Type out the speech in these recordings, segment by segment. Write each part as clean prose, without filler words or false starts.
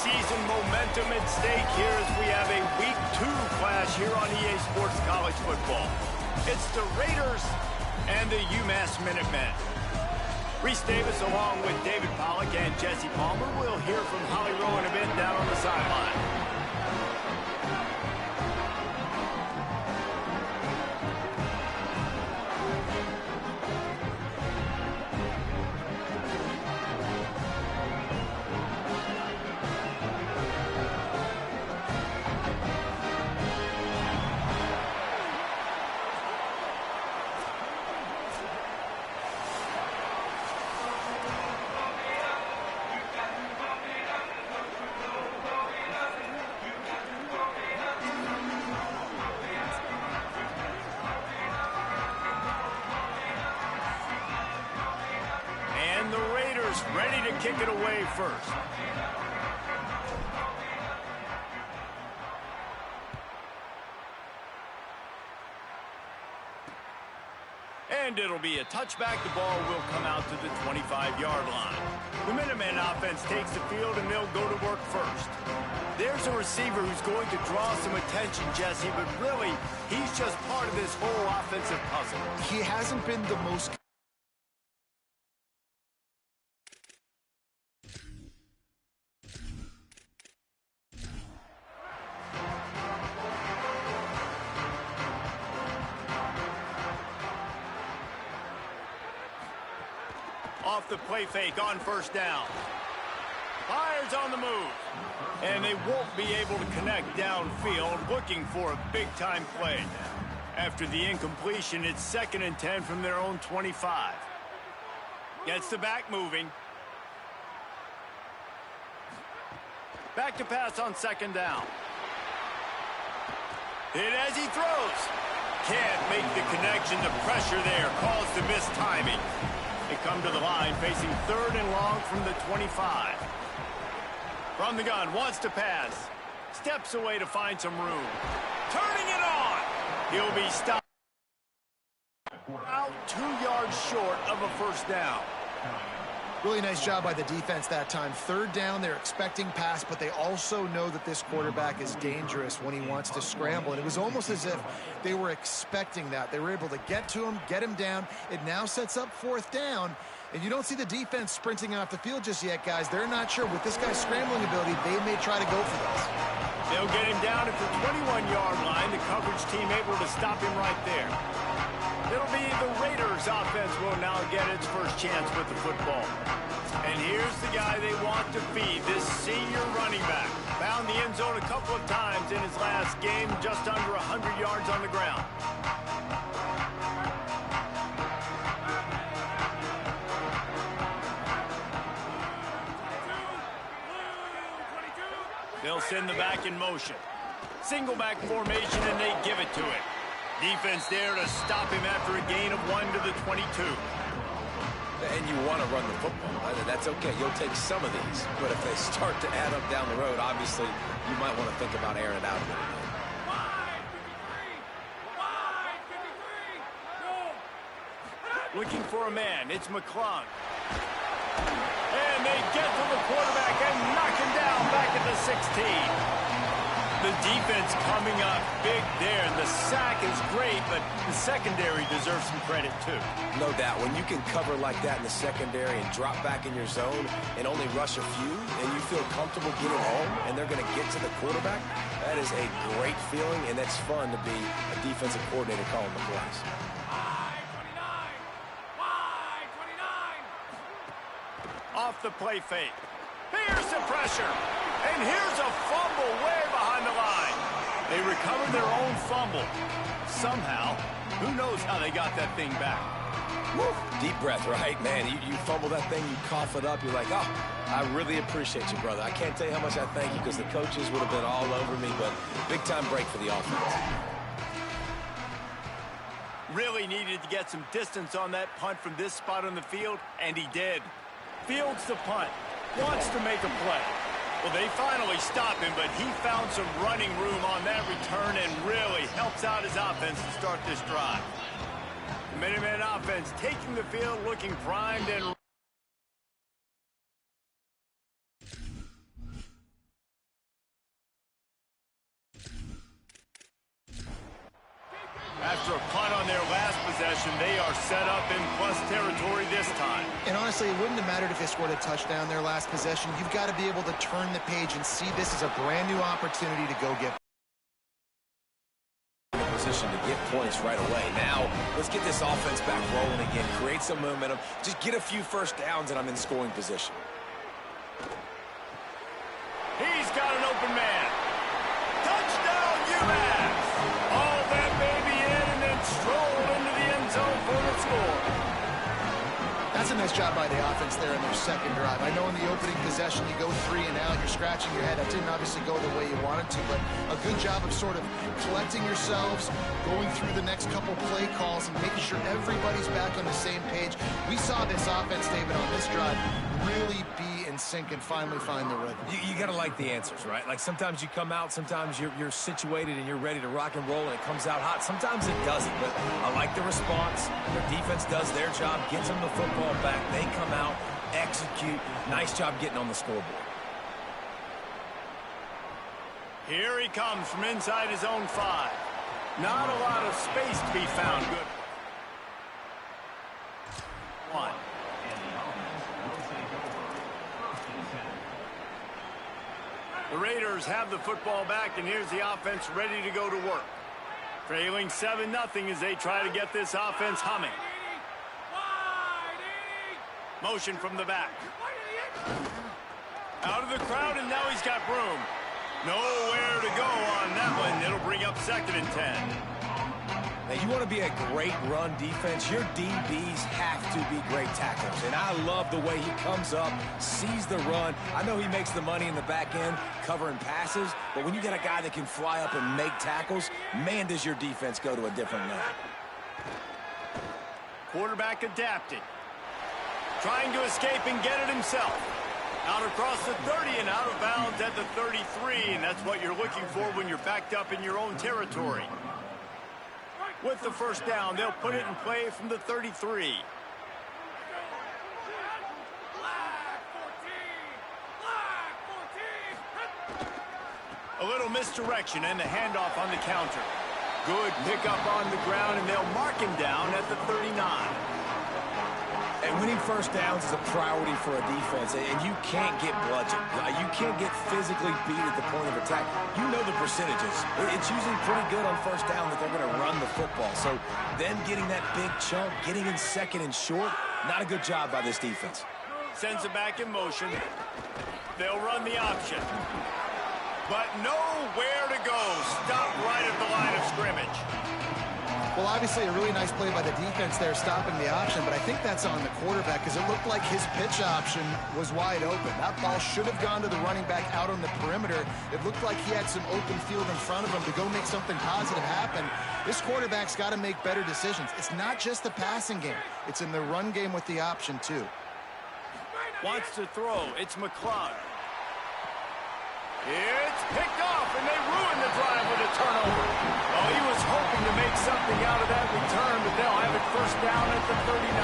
Season momentum at stake here as we have a Week 2 clash here on EA Sports College Football. It's the Raiders and the UMass Minutemen. Reese Davis along with David Pollack and Jesse Palmer. We'll hear from Holly Rowe in a bit down on the sideline. Ready to kick it away first. And it'll be a touchback. The ball will come out to the 25-yard line. The Minutemen offense takes the field, and they'll go to work first. There's a receiver who's going to draw some attention, Jesse, but really, he's just part of this whole offensive puzzle. He hasn't been the most... Off the play fake on first down. Fires on the move. And they won't be able to connect downfield, looking for a big-time play. After the incompletion, it's 2nd and 10 from their own 25. Gets the back moving. Back to pass on 2nd down. Hit as he throws. Can't make the connection. The pressure there caused the missed timing. They come to the line facing 3rd and long from the 25. From the gun, wants to pass. Steps away to find some room. Turning it on. He'll be stopped. Out 2 yards short of a first down. Really nice job by the defense that time. 3rd down, they're expecting pass, but they also know that this quarterback is dangerous when he wants to scramble. And it was almost as if they were expecting that. They were able to get to him, get him down. It now sets up 4th down. And you don't see the defense sprinting off the field just yet, guys. They're not sure. With this guy's scrambling ability, they may try to go for this. They'll get him down at the 21-yard line. The coverage team able to stop him right there. It'll be the Raiders offense will now get its first chance with the football. And here's the guy they want to feed, this senior running back. Found the end zone a couple of times in his last game, just under 100 yards on the ground. They'll send the back in motion. Single back formation, and they give it to him. Defense there to stop him after a gain of 1 to the 22. And you want to run the football. That's okay. You'll take some of these. But if they start to add up down the road, obviously, you might want to think about airing it out a little bit. Looking for a man. It's McClung. And they get to the quarterback and knock him down back at the 16. The defense coming up big there, and the sack is great, but the secondary deserves some credit too. No doubt. When you can cover like that in the secondary and drop back in your zone and only rush a few, and you feel comfortable getting home, and they're going to get to the quarterback, that is a great feeling, and it's fun to be a defensive coordinator calling the plays. Off the play fake. Here's the pressure. And here's a fumble way behind the line. They recovered their own fumble. Somehow, who knows how they got that thing back. Woo. Deep breath, right? Man, you fumble that thing, you cough it up, you're like, oh, I really appreciate you, brother. I can't tell you how much I thank you because the coaches would have been all over me, but big-time break for the offense. Really needed to get some distance on that punt from this spot on the field, and he did. Fields the punt. Wants to make a play. Well, they finally stop him, but he found some running room on that return and really helps out his offense to start this drive. The Minutemen offense taking the field, looking primed and After a punt on their last possession, they are set up in plus territory this time. And honestly, it wouldn't have mattered if they scored a touchdown their last possession. You've got to be able to turn the page and see this as a brand new opportunity to go get position to get points right away. Now, let's get this offense back rolling again, create some momentum, just get a few first downs, and I'm in scoring position. He's got an open man. Touchdown, UMass! All that baby in and then stroll into the end zone for the score. That's a nice job by the offense there in their second drive. I know in the opening possession you go 3 and out, you're scratching your head. That didn't obviously go the way you wanted to, but a good job of sort of collecting yourselves, going through the next couple play calls, and making sure everybody's back on the same page. We saw this offense, David, on this drive really be in sync and finally find the rhythm. You got to like the answers, right? Like sometimes you come out, sometimes you're situated and you're ready to rock and roll and it comes out hot. Sometimes it doesn't, but I like the response. The defense does their job, gets them the football back. They come out, execute. Nice job getting on the scoreboard. Here he comes from inside his own 5. Not a lot of space to be found. Good. 1. The Raiders have the football back, and here's the offense ready to go to work. Trailing 7-0 as they try to get this offense humming. Motion from the back. Out of the crowd, and now he's got room. Nowhere to go on that one. It'll bring up 2nd and 10. Now, you want to be a great run defense, your DBs have to be great tacklers. And I love the way he comes up, sees the run. I know he makes the money in the back end covering passes, but when you got a guy that can fly up and make tackles, man, does your defense go to a different level. Quarterback adapted. Trying to escape and get it himself. Out across the 30 and out of bounds at the 33, and that's what you're looking for when you're backed up in your own territory. With the first down, they'll put it in play from the 33. A little misdirection and the handoff on the counter. Good pickup on the ground, and they'll mark him down at the 39. And winning first downs is a priority for a defense, and you can't get bludgeoned. You can't get physically beat at the point of attack. You know the percentages. It's usually pretty good on first down that they're going to run the football. So them getting that big chunk, getting in 2nd and short, not a good job by this defense. Sends it back in motion. They'll run the option. But nowhere to go. Stop right at the line of scrimmage. Well, obviously a really nice play by the defense there stopping the option, but I think that's on the quarterback because it looked like his pitch option was wide open. That ball should have gone to the running back out on the perimeter. It looked like he had some open field in front of him to go make something positive happen. This quarterback's got to make better decisions. It's not just the passing game. It's in the run game with the option, too. Wants to throw. It's McCloud. It's picked off, and they ruin the drive with a turnover. Oh, he was hoping to make something out of that return, but they'll have it first down at the 39.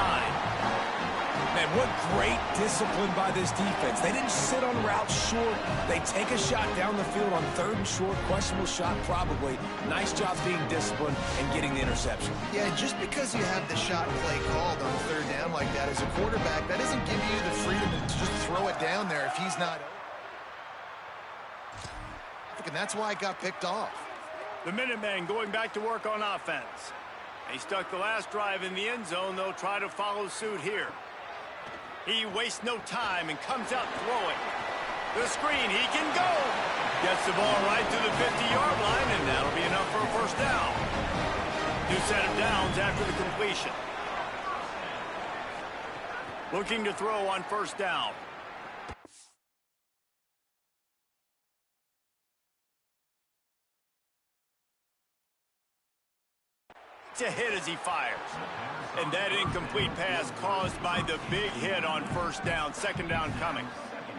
Man, what great discipline by this defense. They didn't sit on routes short. They take a shot down the field on 3rd and short. Questionable shot, probably. Nice job being disciplined and getting the interception. Yeah, just because you have the shot play called on 3rd down like that as a quarterback, that doesn't give you the freedom to just throw it down there if he's not. And that's why it got picked off. The Minutemen going back to work on offense. They stuck the last drive in the end zone. They'll try to follow suit here. He wastes no time and comes out throwing. The screen, he can go. Gets the ball right to the 50-yard line, and that'll be enough for a first down. New set of downs after the completion. Looking to throw on first down. To hit as he fires. And that incomplete pass caused by the big hit on first down. 2nd down coming.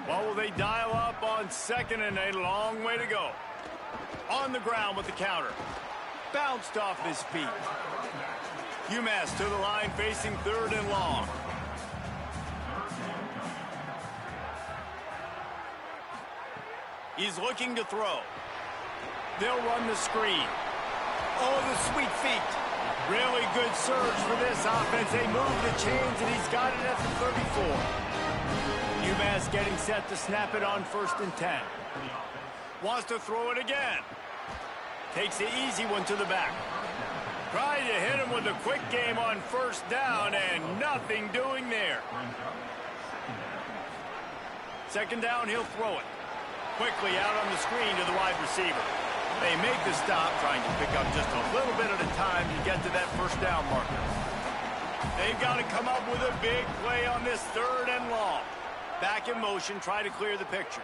What will they dial up on 2nd and a long way to go? On the ground with the counter. Bounced off his feet. UMass to the line facing 3rd and long. He's looking to throw. They'll run the screen. Oh, the sweet feet. Really good surge for this offense. They move the chains, and he's got it at the 34. UMass getting set to snap it on 1st and 10. Wants to throw it again. Takes the easy one to the back. Trying to hit him with a quick game on 1st down, and nothing doing there. 2nd down, he'll throw it. Quickly out on the screen to the wide receiver. They make the stop, trying to pick up just a little bit at a time to get to that 1st down marker. They've got to come up with a big play on this 3rd and long. Back in motion, try to clear the picture.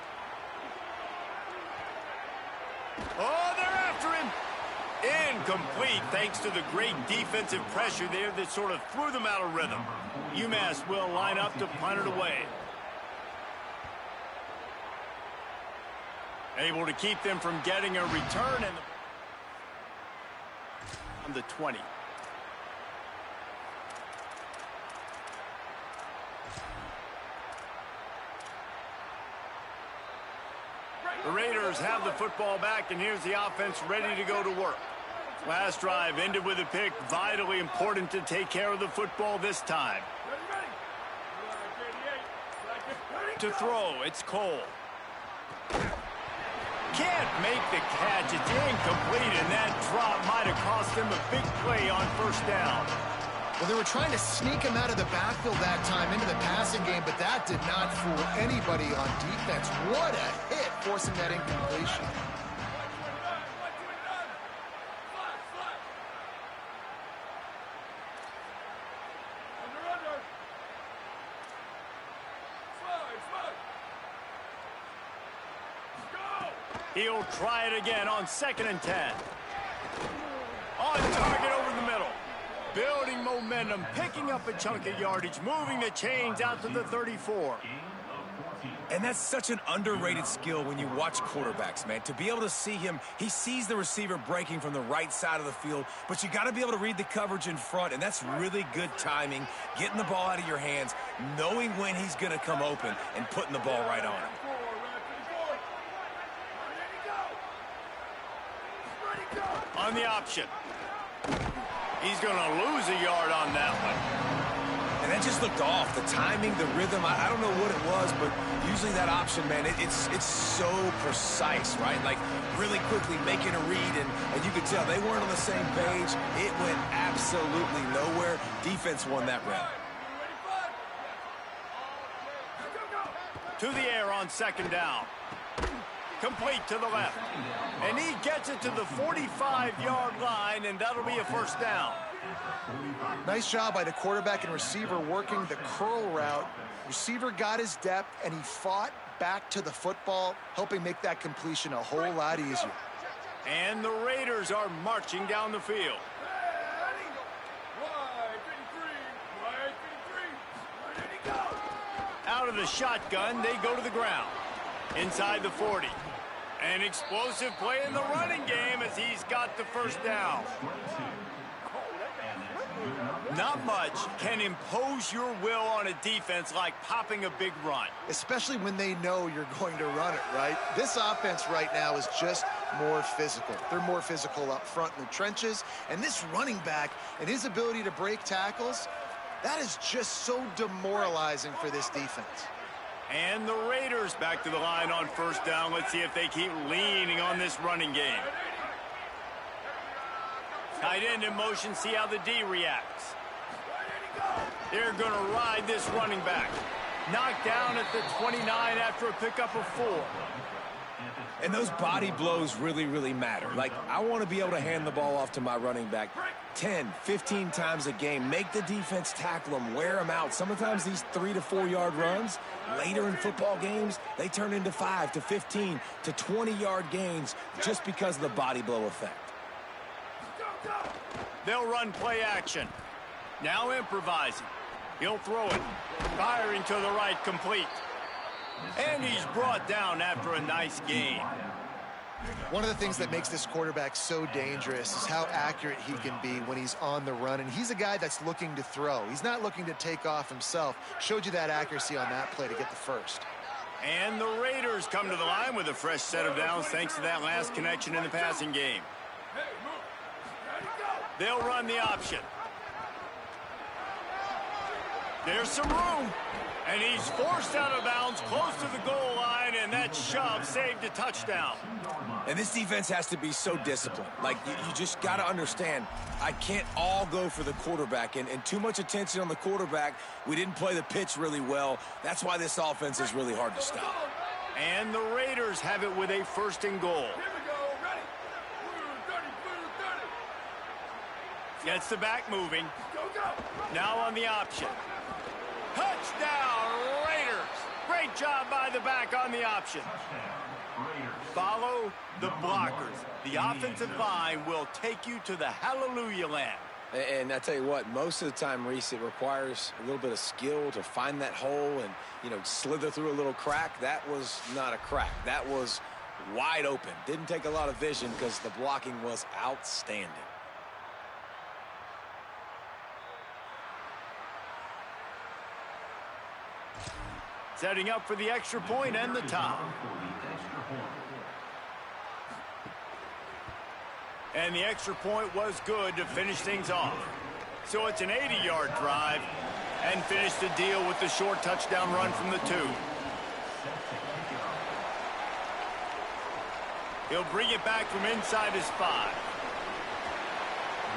Oh, they're after him. Incomplete, thanks to the great defensive pressure there that sort of threw them out of rhythm. UMass will line up to punt it away. Able to keep them from getting a return on the 20. The Raiders have the football back, and here's the offense ready to go to work. Last drive ended with a pick. Vitally important to take care of the football this time. To throw, it's Cole. Can't make the catch. It's incomplete, and that drop might have cost them a big play on 1st down. Well, they were trying to sneak him out of the backfield that time into the passing game, but that did not fool anybody on defense. What a hit, forcing that incompletion. He'll try it again on 2nd and 10. On target over the middle. Building momentum, picking up a chunk of yardage, moving the chains out to the 34. And that's such an underrated skill when you watch quarterbacks, man. To be able to see him, he sees the receiver breaking from the right side of the field, but you got to be able to read the coverage in front, and that's really good timing, getting the ball out of your hands, knowing when he's going to come open, and putting the ball right on him. On the option. He's going to lose a yard on that one. And that just looked off. The timing, the rhythm, I don't know what it was, but usually that option, man, it's so precise, right? Like really quickly making a read, and you could tell they weren't on the same page. It went absolutely nowhere. Defense won that round. To the air on 2nd down. Complete to the left. And he gets it to the 45-yard line, and that'll be a 1st down. Nice job by the quarterback and receiver working the curl route. Receiver got his depth, and he fought back to the football, helping make that completion a whole lot easier. And the Raiders are marching down the field. Out of the shotgun, they go to the ground. Inside the 40. An explosive play in the running game as he's got the 1st down. Not much can impose your will on a defense like popping a big run. Especially when they know you're going to run it, right? This offense right now is just more physical. They're more physical up front in the trenches. And this running back and his ability to break tackles, that is just so demoralizing for this defense. And the Raiders back to the line on 1st down. Let's see if they keep leaning on this running game. Tight end in motion, see how the D reacts. They're going to ride this running back. Knocked down at the 29 after a pickup of 4. And those body blows really, really matter. Like, I want to be able to hand the ball off to my running back 10, 15 times a game. Make the defense tackle them, wear them out. Sometimes these 3 to 4 yard runs, later in football games, they turn into 5 to 15 to 20 yard gains just because of the body blow effect. They'll run play action. Now improvising. He'll throw it. Firing to the right, complete. And he's brought down after a nice gain. One of the things that makes this quarterback so dangerous is how accurate he can be when he's on the run. And he's a guy that's looking to throw. He's not looking to take off himself. Showed you that accuracy on that play to get the 1st. And the Raiders come to the line with a fresh set of downs thanks to that last connection in the passing game. They'll run the option. There's some room. And he's forced out of bounds close to the goal line, and that shove saved a touchdown. And this defense has to be so disciplined. Like, you just got to understand, I can't all go for the quarterback. And too much attention on the quarterback. We didn't play the pitch really well. That's why this offense is really hard to stop. And the Raiders have it with a 1st and goal. Gets the back moving. Now on the option. Touchdown, Raiders! Great job by the back on the option. Follow the blockers. The offensive line will take you to the hallelujah land. And I tell you what, most of the time, Reese, it requires a little bit of skill to find that hole and, you know, slither through a little crack. That was not a crack. That was wide open. Didn't take a lot of vision because the blocking was outstanding. Setting up for the extra point and the tie. And the extra point was good to finish things off. So it's an 80-yard drive and finish the deal with the short touchdown run from the 2. He'll bring it back from inside his 5.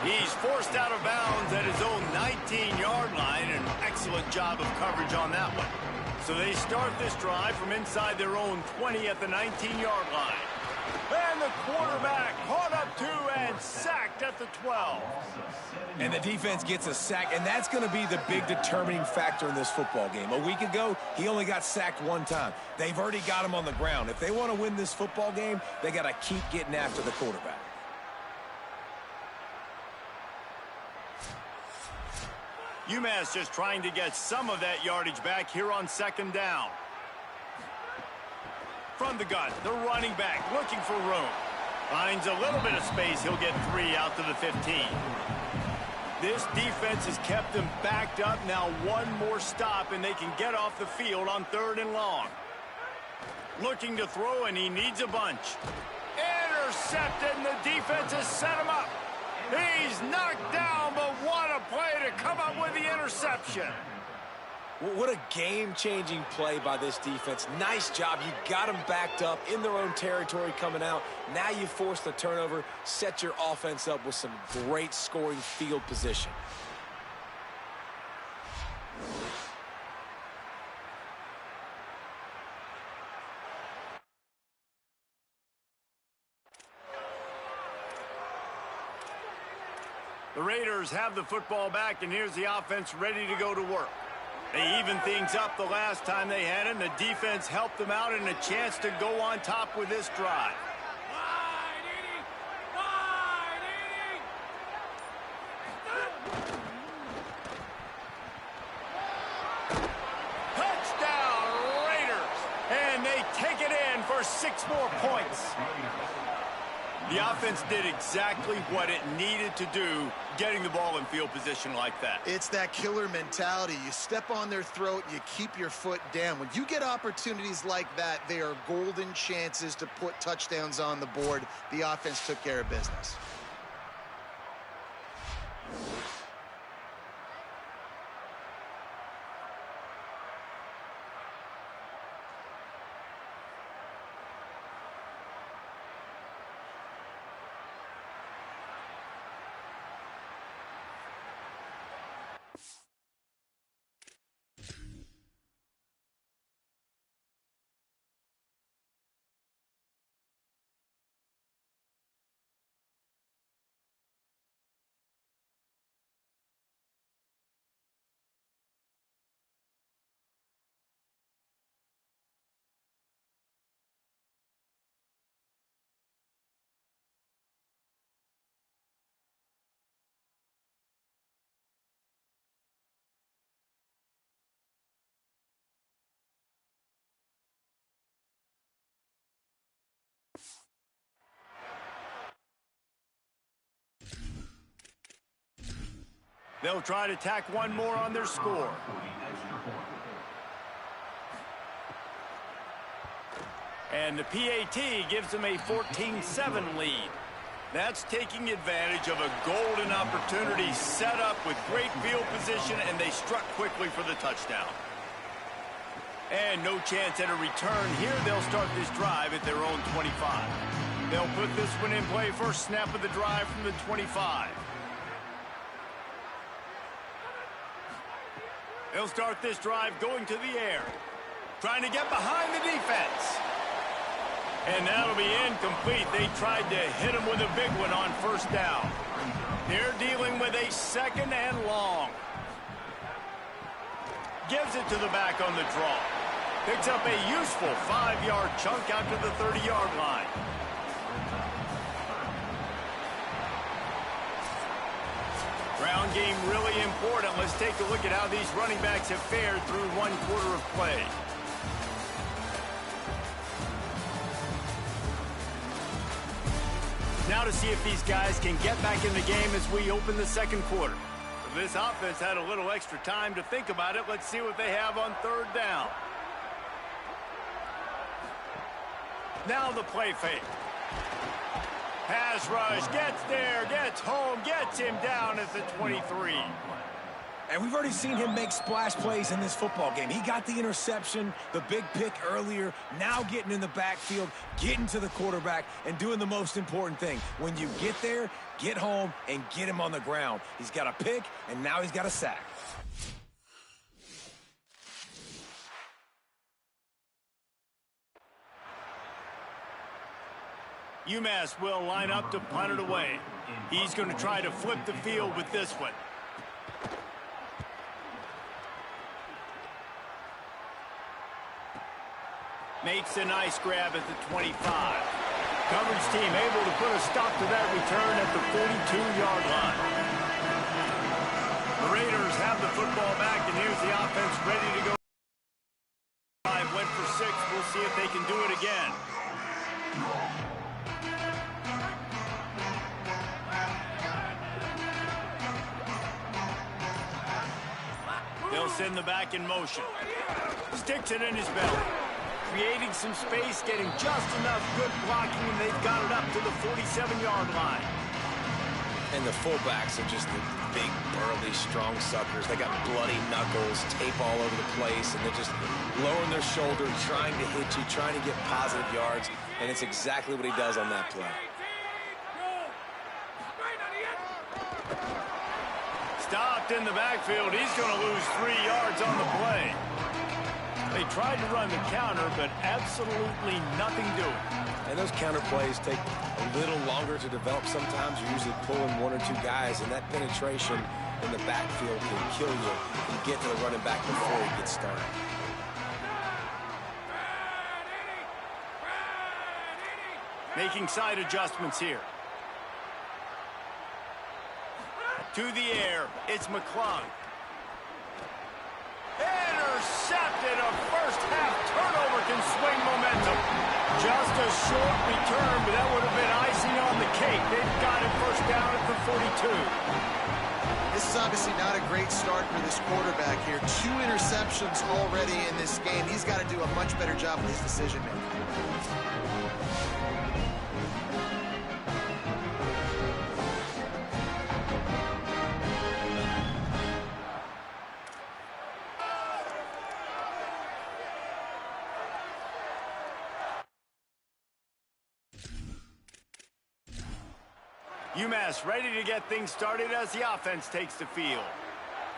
He's forced out of bounds at his own 19-yard line. An excellent job of coverage on that one. So they start this drive from inside their own 20 at the 19-yard line. And the quarterback caught up 2 and sacked at the 12. And the defense gets a sack, and that's going to be the big determining factor in this football game. A week ago, he only got sacked 1 time. They've already got him on the ground. If they want to win this football game, they got to keep getting after the quarterback. UMass just trying to get some of that yardage back here on 2nd down. From the gun, the running back looking for room. Finds a little bit of space. He'll get 3 out to the 15. This defense has kept them backed up. Now 1 more stop, and they can get off the field on 3rd and long. Looking to throw, and he needs a bunch. Intercepted, and the defense has set him up. He's knocked down, but what a play to come up with the interception. What a game-changing play by this defense. Nice job. You got them backed up in their own territory coming out. Now you force the turnover, set your offense up with some great scoring field position. The Raiders have the football back, and here's the offense ready to go to work. They evened things up the last time they had it, and the defense helped them out and a chance to go on top with this drive. Touchdown, Raiders! And they take it in for 6 more points. The offense did exactly what it needed to do, getting the ball in field position like that. It's that killer mentality. You step on their throat, you keep your foot down. When you get opportunities like that, they are golden chances to put touchdowns on the board. The offense took care of business. They'll try to tack 1 more on their score. And the PAT gives them a 14-7 lead. That's taking advantage of a golden opportunity set up with great field position, and they struck quickly for the touchdown. And no chance at a return here. They'll start this drive at their own 25. They'll put this one in play. First snap of the drive from the 25. They'll start this drive going to the air, trying to get behind the defense. And that'll be incomplete. They tried to hit him with a big one on first down. They're dealing with a second and long. Gives it to the back on the draw. Picks up a useful 5-yard chunk out to the 30-yard line. Ground game really important. Let's take a look at how these running backs have fared through one quarter of play. Now to see if these guys can get back in the game as we open the second quarter. If this offense had a little extra time to think about it, let's see what they have on third down. Now the play fake. Pass rush, gets there, gets home, gets him down at the 23. And we've already seen him make splash plays in this football game. He got the interception, the big pick earlier, now getting in the backfield, getting to the quarterback, and doing the most important thing. When you get there, get home, and get him on the ground. He's got a pick, and now he's got a sack. UMass will line up to punt it away. He's going to try to flip the field with this one. Makes a nice grab at the 25. Coverage team able to put a stop to that return at the 42-yard line. The Raiders have the football back, and here's the offense ready to go. Went for 6. We'll see if they can do it again. They'll send the back in motion. Sticks it in his belly. Creating some space, getting just enough good blocking, and they've got it up to the 47-yard line. And the fullbacks are just the big, burly, strong suckers. They got bloody knuckles, tape all over the place, and they're just lowering their shoulder, trying to hit you, trying to get positive yards, and it's exactly what he does on that play. Stopped in the backfield. He's going to lose 3 yards on the play. They tried to run the counter, but absolutely nothing doing. And those counter plays take a little longer to develop sometimes. You're usually pulling 1 or 2 guys, and that penetration in the backfield can kill you and get to the running back before he gets started. Making side adjustments here. To the air, it's McClung. Intercepted. A first-half turnover can swing momentum. Just a short return, but that would have been icing on the cake. They've got it first down at the 42. This is obviously not a great start for this quarterback here. 2 interceptions already in this game. He's got to do a much better job with his decision-making. UMass ready to get things started as the offense takes the field.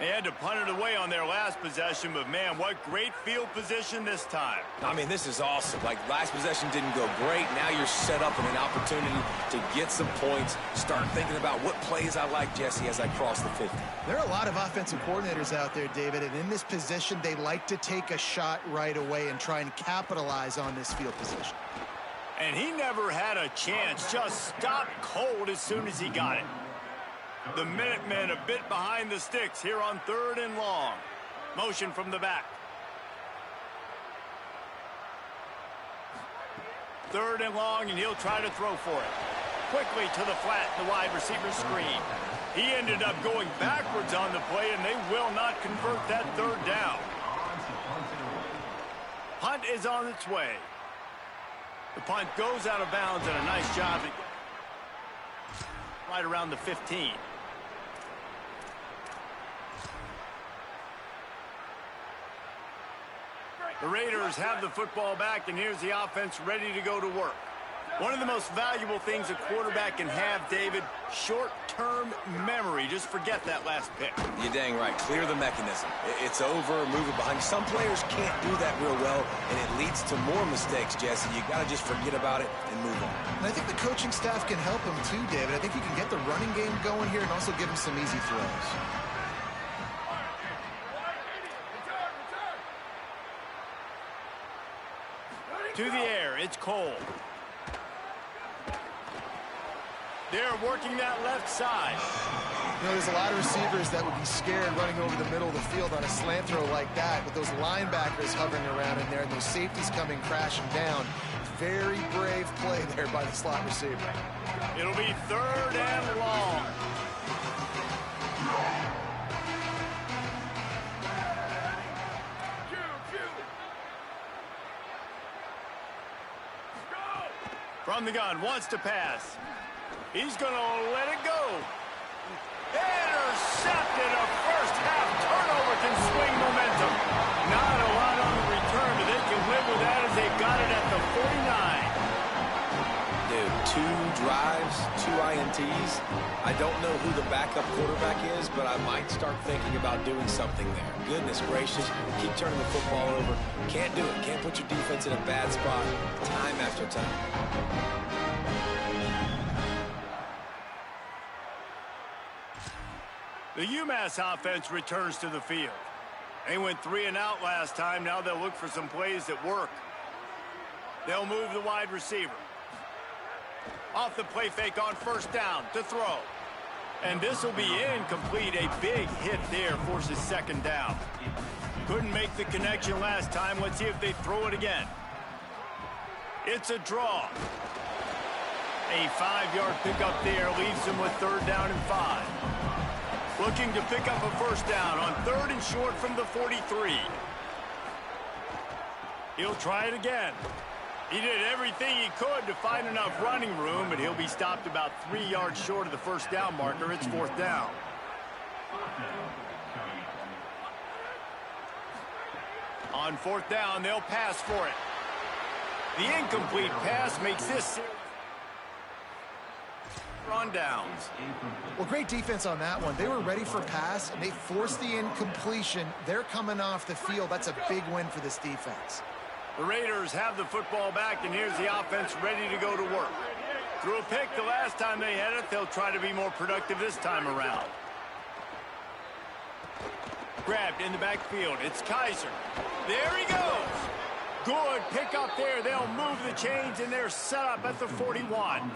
They had to punt it away on their last possession, but man, what great field position this time. I mean, this is awesome. Like, last possession didn't go great. Now you're set up in an opportunity to get some points. Start thinking about what plays I like, Jesse, as I cross the 50. There are a lot of offensive coordinators out there, David, and in this position, they like to take a shot right away and try and capitalize on this field position. And he never had a chance, just stopped cold as soon as he got it. The Minutemen a bit behind the sticks here on 3rd and long. Motion from the back. 3rd and long, and he'll try to throw for it. Quickly to the flat, the wide receiver screen. He ended up going backwards on the play, and they will not convert that 3rd down. Punt is on its way. The punt goes out of bounds, and a nice job. right around the 15. The Raiders have the football back, and here's the offense ready to go to work. One of the most valuable things a quarterback can have, David, short-term memory. Just forget that last pick. You're dang right. Clear the mechanism. It's over, move it behind. Some players can't do that real well, and it leads to more mistakes, Jesse. You got to just forget about it and move on. And I think the coaching staff can help him too, David. I think you can get the running game going here and also give him some easy throws. To the air, it's Cole. They're working that left side. You know, there's a lot of receivers that would be scared running over the middle of the field on a slant throw like that, with those linebackers hovering around in there and those safeties coming crashing down. Very brave play there by the slot receiver. It'll be 3rd and long. From the gun, wants to pass. He's going to let it go. Intercepted. A first-half turnover can swing momentum. Not a lot on the return, but they can live with that as they got it at the 49. Dude, 2 drives, 2 INTs. I don't know who the backup quarterback is, but I might start thinking about doing something there. Goodness gracious, keep turning the football over. Can't do it. Can't put your defense in a bad spot time after time. The UMass offense returns to the field. They went 3 and out last time. Now they'll look for some plays that work. They'll move the wide receiver. Off the play fake on 1st down to throw. And this will be incomplete. A big hit there forces 2nd down. Couldn't make the connection last time. Let's see if they throw it again. It's a draw. A 5-yard pickup there leaves them with 3rd down and 5. Looking to pick up a 1st down on 3rd and short from the 43. He'll try it again. He did everything he could to find enough running room, but he'll be stopped about 3 yards short of the 1st down marker. It's 4th down. On 4th down, they'll pass for it. The incomplete pass makes this on downs. Well, great defense on that one. They were ready for pass, and they forced the incompletion. They're coming off the field. That's a big win for this defense. The Raiders have the football back, and here's the offense ready to go to work. Threw a pick the last time they had it. They'll try to be more productive this time around. Grabbed in the backfield. It's Kaiser. There he goes. Good pick up there. They'll move the chains, and they're set up at the 41.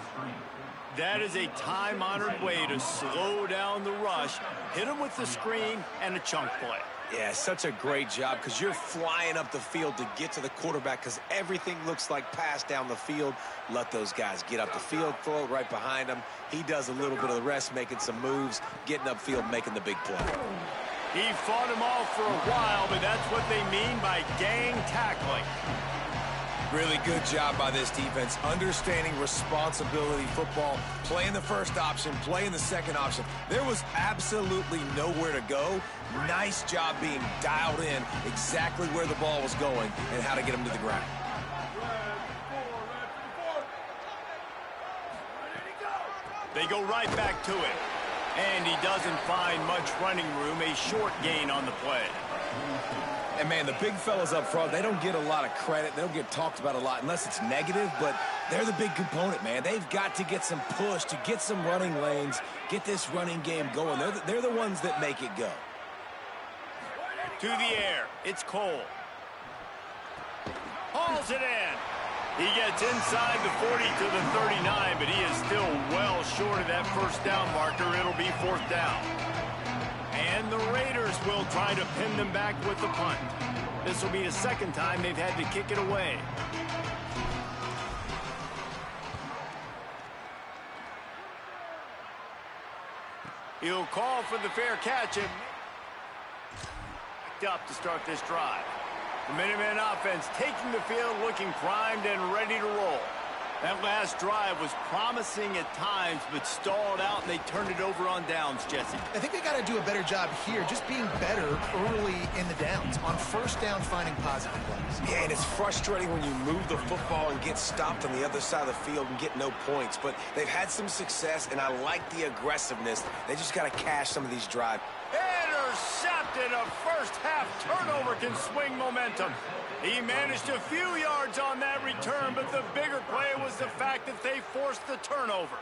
That is a time-honored way to slow down the rush, hit them with the screen, and a chunk play. Yeah, such a great job because you're flying up the field to get to the quarterback because everything looks like pass down the field. Let those guys get up the field, throw it right behind him. He does a little bit of the rest, making some moves, getting upfield, making the big play. He fought them off for a while, but that's what they mean by gang tackling. Really good job by this defense, understanding responsibility football, playing the 1st option, playing the 2nd option. There was absolutely nowhere to go. Nice job being dialed in exactly where the ball was going and how to get him to the ground. They go right back to it. And he doesn't find much running room, a short gain on the play. And, man, the big fellas up front, they don't get a lot of credit. They don't get talked about a lot unless it's negative, but they're the big component, man. They've got to get some push, to get some running lanes, get this running game going. They're the ones that make it go. To the air, it's Cole. Hauls it in. He gets inside the 40 to the 39, but he is still well short of that 1st down marker. It'll be 4th down. And the Raiders will try to pin them back with the punt. This will be the 2nd time they've had to kick it away. He'll call for the fair catch and up to start this drive. The Minutemen offense taking the field, looking primed and ready to roll. That last drive was promising at times, but stalled out, and they turned it over on downs, Jesse. I think they got to do a better job here, just being better early in the downs, on first down finding positive plays. Yeah, and it's frustrating when you move the football and get stopped on the other side of the field and get no points. But they've had some success, and I like the aggressiveness. They just got to cash some of these drives. Intercepted. A first-half turnover can swing momentum. He managed a few yards on that return, but the bigger play was the fact that they forced the turnover.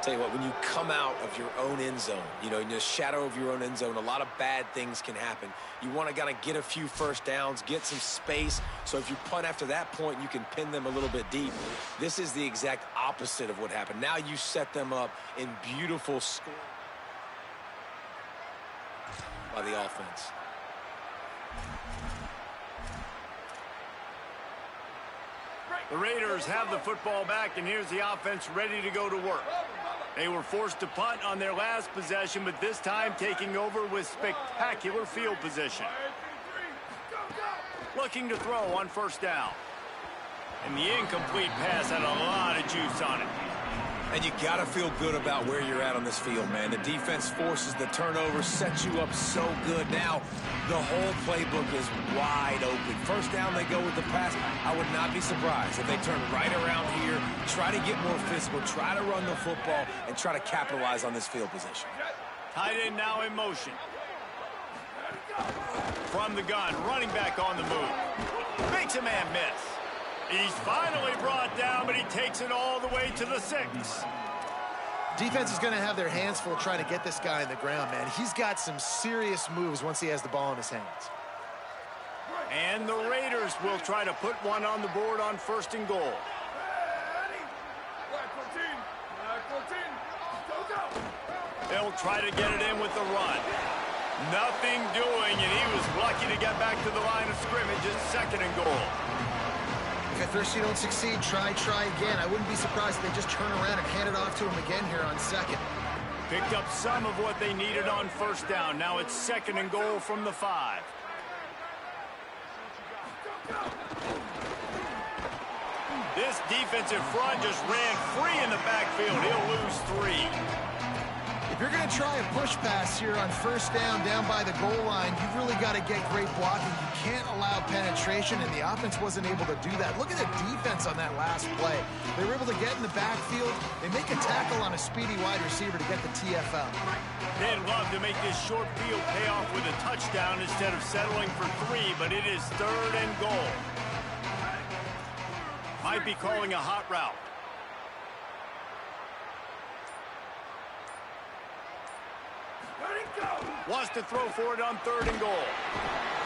Tell you what, when you come out of your own end zone, you know, in the shadow of your own end zone, a lot of bad things can happen. You want to kind of get a few first downs, get some space, so if you punt after that point, you can pin them a little bit deep. This is the exact opposite of what happened. Now you set them up in beautiful score by the offense. The Raiders have the football back, and here's the offense ready to go to work. They were forced to punt on their last possession, but this time taking over with spectacular field position. Looking to throw on first down. And the incomplete pass had a lot of juice on it. And you got to feel good about where you're at on this field, man. The defense forces the turnover, sets you up so good. Now, the whole playbook is wide open. First down, they go with the pass. I would not be surprised if they turn right around here, try to get more physical, try to run the football, and try to capitalize on this field position. Tight end now in motion. From the gun, running back on the move. Makes a man miss. He's finally brought down, but he takes it all the way to the 6. Defense is going to have their hands full trying to get this guy in the ground, man. He's got some serious moves once he has the ball in his hands. And the Raiders will try to put one on the board on first and goal. They'll try to get it in with the run. Nothing doing, and he was lucky to get back to the line of scrimmage at second and goal. If at first you don't succeed, try again. I wouldn't be surprised if they just turn around and hand it off to him again here on second. Picked up some of what they needed on first down. Now it's second and goal from the 5. This defensive front just ran free in the backfield. He'll lose 3. If you're going to try a push pass here on first down by the goal line, you've really got to get great blocking. You can't allow penetration, and the offense wasn't able to do that. Look at the defense on that last play. They were able to get in the backfield. They make a tackle on a speedy wide receiver to get the TFL. They'd love to make this short field pay off with a touchdown instead of settling for 3, but it is third and goal. Might be calling a hot route. Wants to throw for it on third and goal.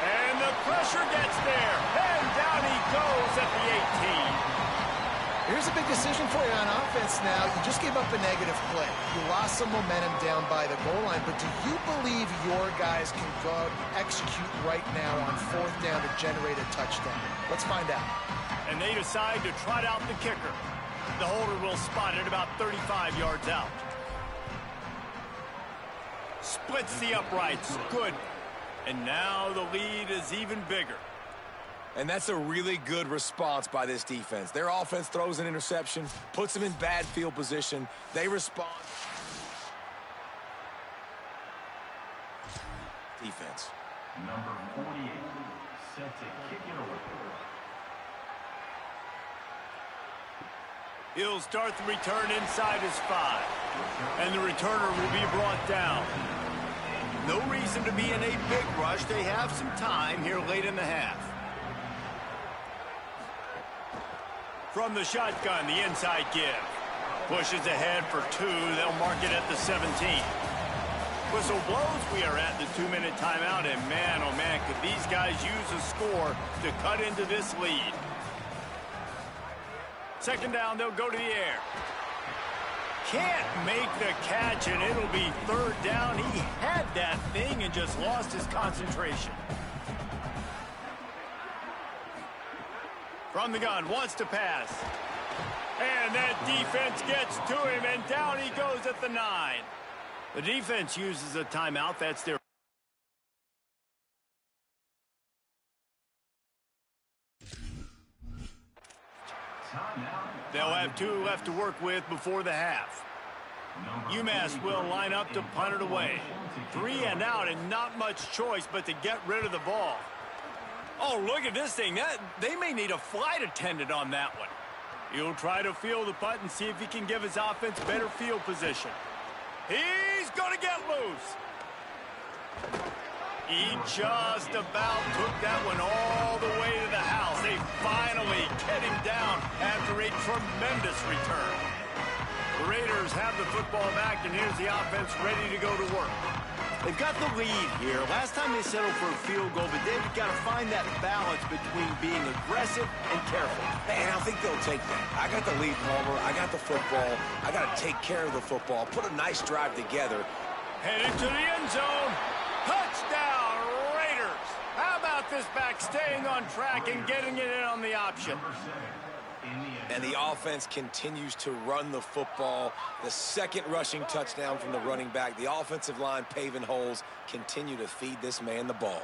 And the pressure gets there. And down he goes at the 18. Here's a big decision for you on offense now. You just gave up a negative play. You lost some momentum down by the goal line, but do you believe your guys can go out and execute right now on fourth down to generate a touchdown? Let's find out. And they decide to trot out the kicker. The holder will spot it about 35 yards out. Splits the uprights. Good. And now the lead is even bigger. And that's a really good response by this defense. Their offense throws an interception, puts them in bad field position. They respond. Defense. Number 48, set to kick it away. He'll start the return inside his 5. And the returner will be brought down. No reason to be in a big rush. They have some time here late in the half. From the shotgun, the inside give. Pushes ahead for 2. They'll mark it at the 17. Whistle blows. We are at the 2-minute timeout. And man, oh man, could these guys use a score to cut into this lead. Second down, they'll go to the air. Can't make the catch, and it'll be third down. He had that thing and just lost his concentration. From the gun, wants to pass. And that defense gets to him, and down he goes at the 9. The defense uses a timeout. That's their... They'll have 2 left to work with before the half. UMass will line up to punt it away. 3 and out, and not much choice but to get rid of the ball. Oh, look at this thing. They may need a flight attendant on that one. He'll try to field the punt and see if he can give his offense better field position. He's going to get loose. He just about took that one all the way to the house. They finally get him down after a tremendous return. The Raiders have the football back, and here's the offense ready to go to work. They've got the lead here. Last time they settled for a field goal, but they've got to find that balance between being aggressive and careful. Man, I think they'll take that. I got the lead, Palmer. I got the football. I got to take care of the football. Put a nice drive together. Headed to the end zone. Touchdown, Raiders. How about this back staying on track and getting it in on the option? And the offense continues to run the football. The second rushing touchdown from the running back. The offensive line paving holes. Continue to feed this man the ball.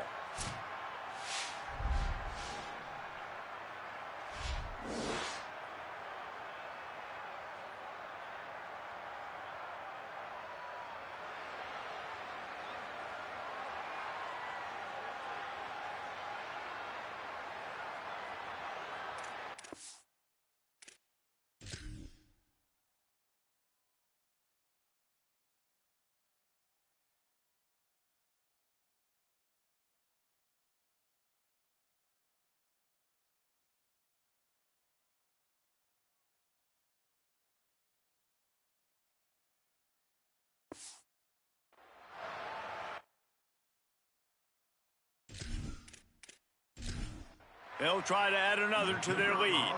They'll try to add another to their lead.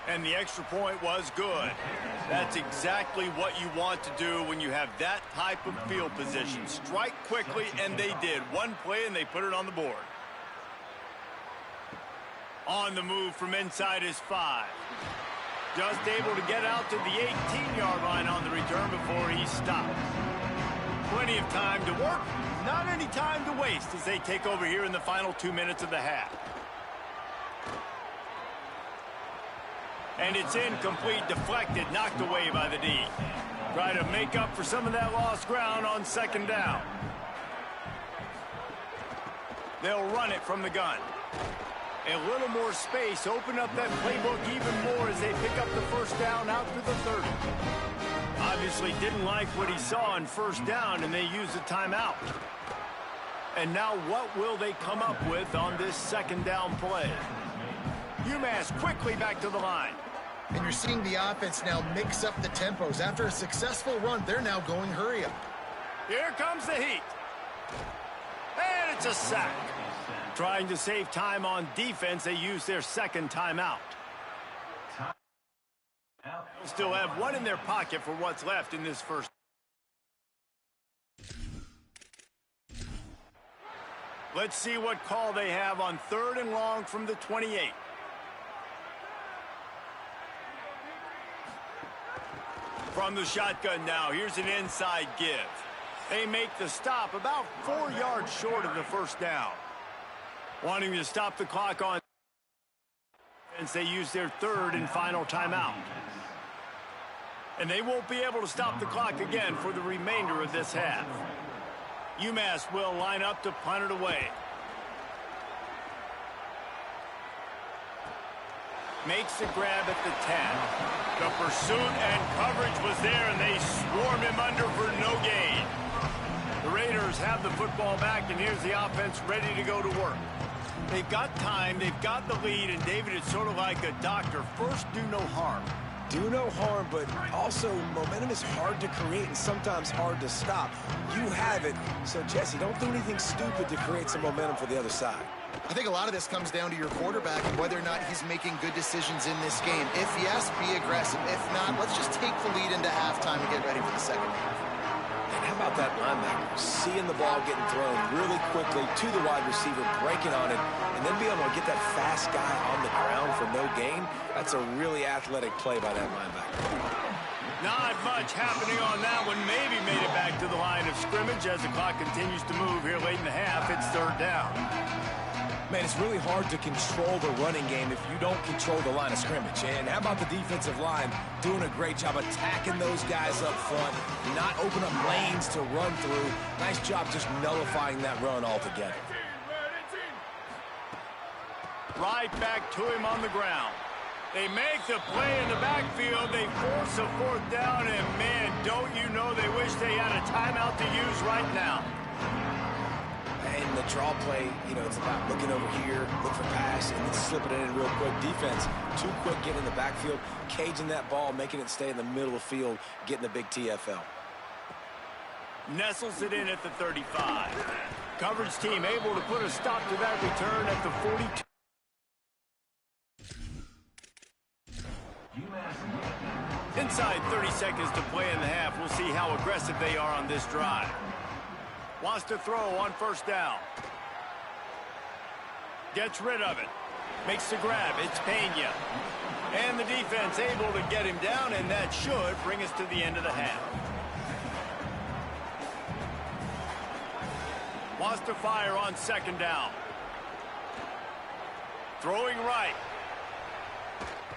And the extra point was good. That's exactly what you want to do when you have that type of field position. Strike quickly, and they did. One play, and they put it on the board. On the move from inside his 5. Just able to get out to the 18-yard line on the return before he stopped. Plenty of time to work. Not any time to waste as they take over here in the final 2 minutes of the half. And it's incomplete, deflected, knocked away by the D. Try to make up for some of that lost ground on second down. They'll run it from the gun. A little more space, open up that playbook even more as they pick up the first down out to the 30. Obviously didn't like what he saw on first down, and they used a timeout. And now what will they come up with on this second down play? UMass quickly back to the line. And you're seeing the offense now mix up the tempos. After a successful run, they're now going hurry up. Here comes the heat. And it's a sack. Trying to save time on defense, they use their second timeout. They'll still have one in their pocket for what's left in this first. Let's see what call they have on 3rd and long from the 28. From the shotgun now, here's an inside give. They make the stop about 4 yards short of the first down. Wanting to stop the clock on defense, they use their 3rd and final timeout. And they won't be able to stop the clock again for the remainder of this half. UMass will line up to punt it away. Makes the grab at the 10. The pursuit and coverage was there, and they swarm him under for no gain. The Raiders have the football back, and here's the offense ready to go to work. They've got time, they've got the lead, and David, it's sort of like a doctor. First, do no harm. Do no harm, but also momentum is hard to create and sometimes hard to stop. You have it, so Jesse, don't do anything stupid to create some momentum for the other side. I think a lot of this comes down to your quarterback and whether or not he's making good decisions in this game. If yes, be aggressive. If not, let's just take the lead into halftime and get ready for the second half. And how about that linebacker? Seeing the ball getting thrown really quickly to the wide receiver, breaking on it, and then being able to get that fast guy on the ground for no gain. That's a really athletic play by that linebacker. Not much happening on that one. Maybe made it back to the line of scrimmage as the clock continues to move here late in the half. It's 3rd down. Man, it's really hard to control the running game if you don't control the line of scrimmage. And how about the defensive line doing a great job attacking those guys up front, not open up lanes to run through. Nice job just nullifying that run altogether. Right back to him on the ground. They make the play in the backfield. They force a fourth down, and man, don't you know they wish they had a timeout to use right now. And the draw play, you know, it's about looking over here, look for pass, and then slipping it in real quick. Defense, too quick getting in the backfield, caging that ball, making it stay in the middle of the field, getting the big TFL. Nestles it in at the 35. Coverage team able to put a stop to that return at the 42. Inside 30 seconds to play in the half. We'll see how aggressive they are on this drive. Wants to throw on first down. Gets rid of it. Makes the grab. It's Pena. And the defense able to get him down, and that should bring us to the end of the half. Wants to fire on second down. Throwing right.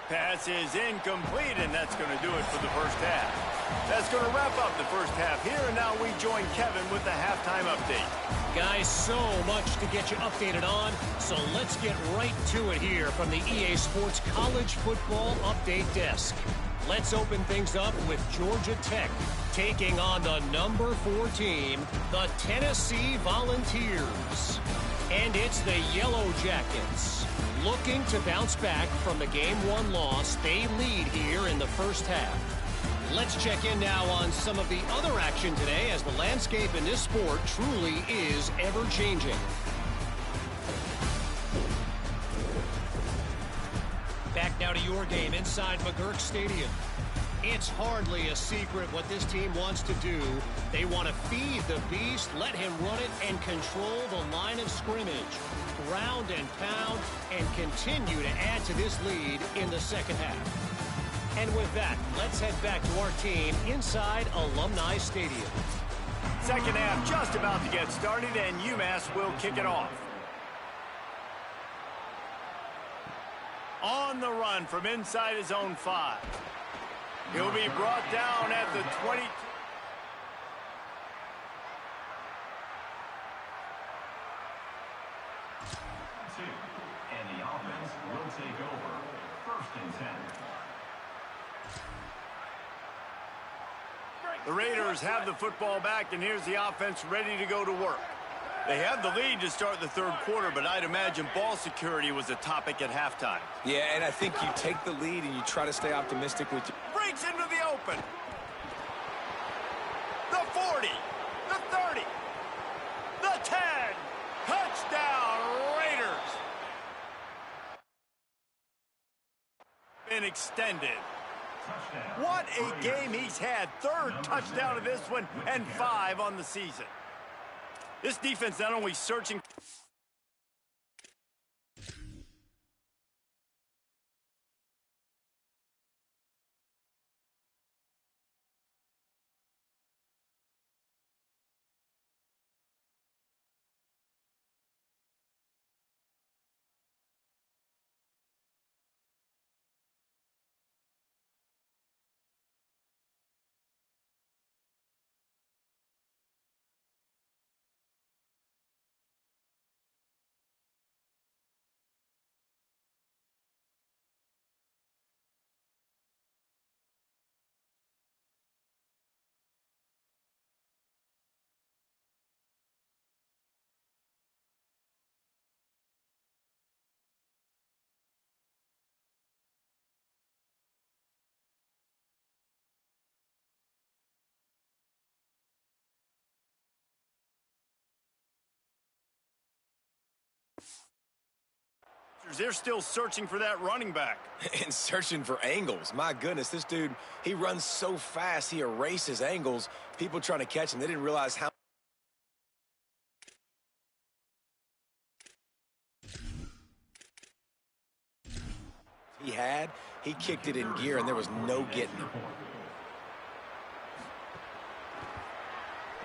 Pass is incomplete, and that's going to do it for the first half. That's going to wrap up the first half here, and now we join Kevin with the halftime update. Guys, so much to get you updated on, so let's get right to it here from the EA Sports College Football Update Desk. Let's open things up with Georgia Tech taking on the number 4 team, the Tennessee Volunteers. And it's the Yellow Jackets. Looking to bounce back from the Game 1 loss, they lead here in the first half. Let's check in now on some of the other action today, as the landscape in this sport truly is ever-changing. Back now to your game inside McGurk Stadium. It's hardly a secret what this team wants to do. They want to feed the beast, let him run it, and control the line of scrimmage. Ground and pound, and continue to add to this lead in the second half. And with that, let's head back to our team inside Alumni Stadium. Second half just about to get started, and UMass will kick it off. On the run from inside his own 5. He'll be brought down at the 20. And the offense will take over. First and 10. The Raiders have the football back, and here's the offense ready to go to work. They had the lead to start the third quarter, but I'd imagine ball security was a topic at halftime. Yeah, and I think you take the lead and you try to stay optimistic with your... Breaks into the open. The 40. The 30. The 10. Touchdown, Raiders. Been extended. Touchdown. What a game he's had. Third touchdown of this one and 5 on the season. This defense not only searching... They're still searching for that running back. And searching for angles. My goodness, this dude, he runs so fast, he erases angles. People trying to catch him, they didn't realize how... he kicked it in gear, and there was no getting him.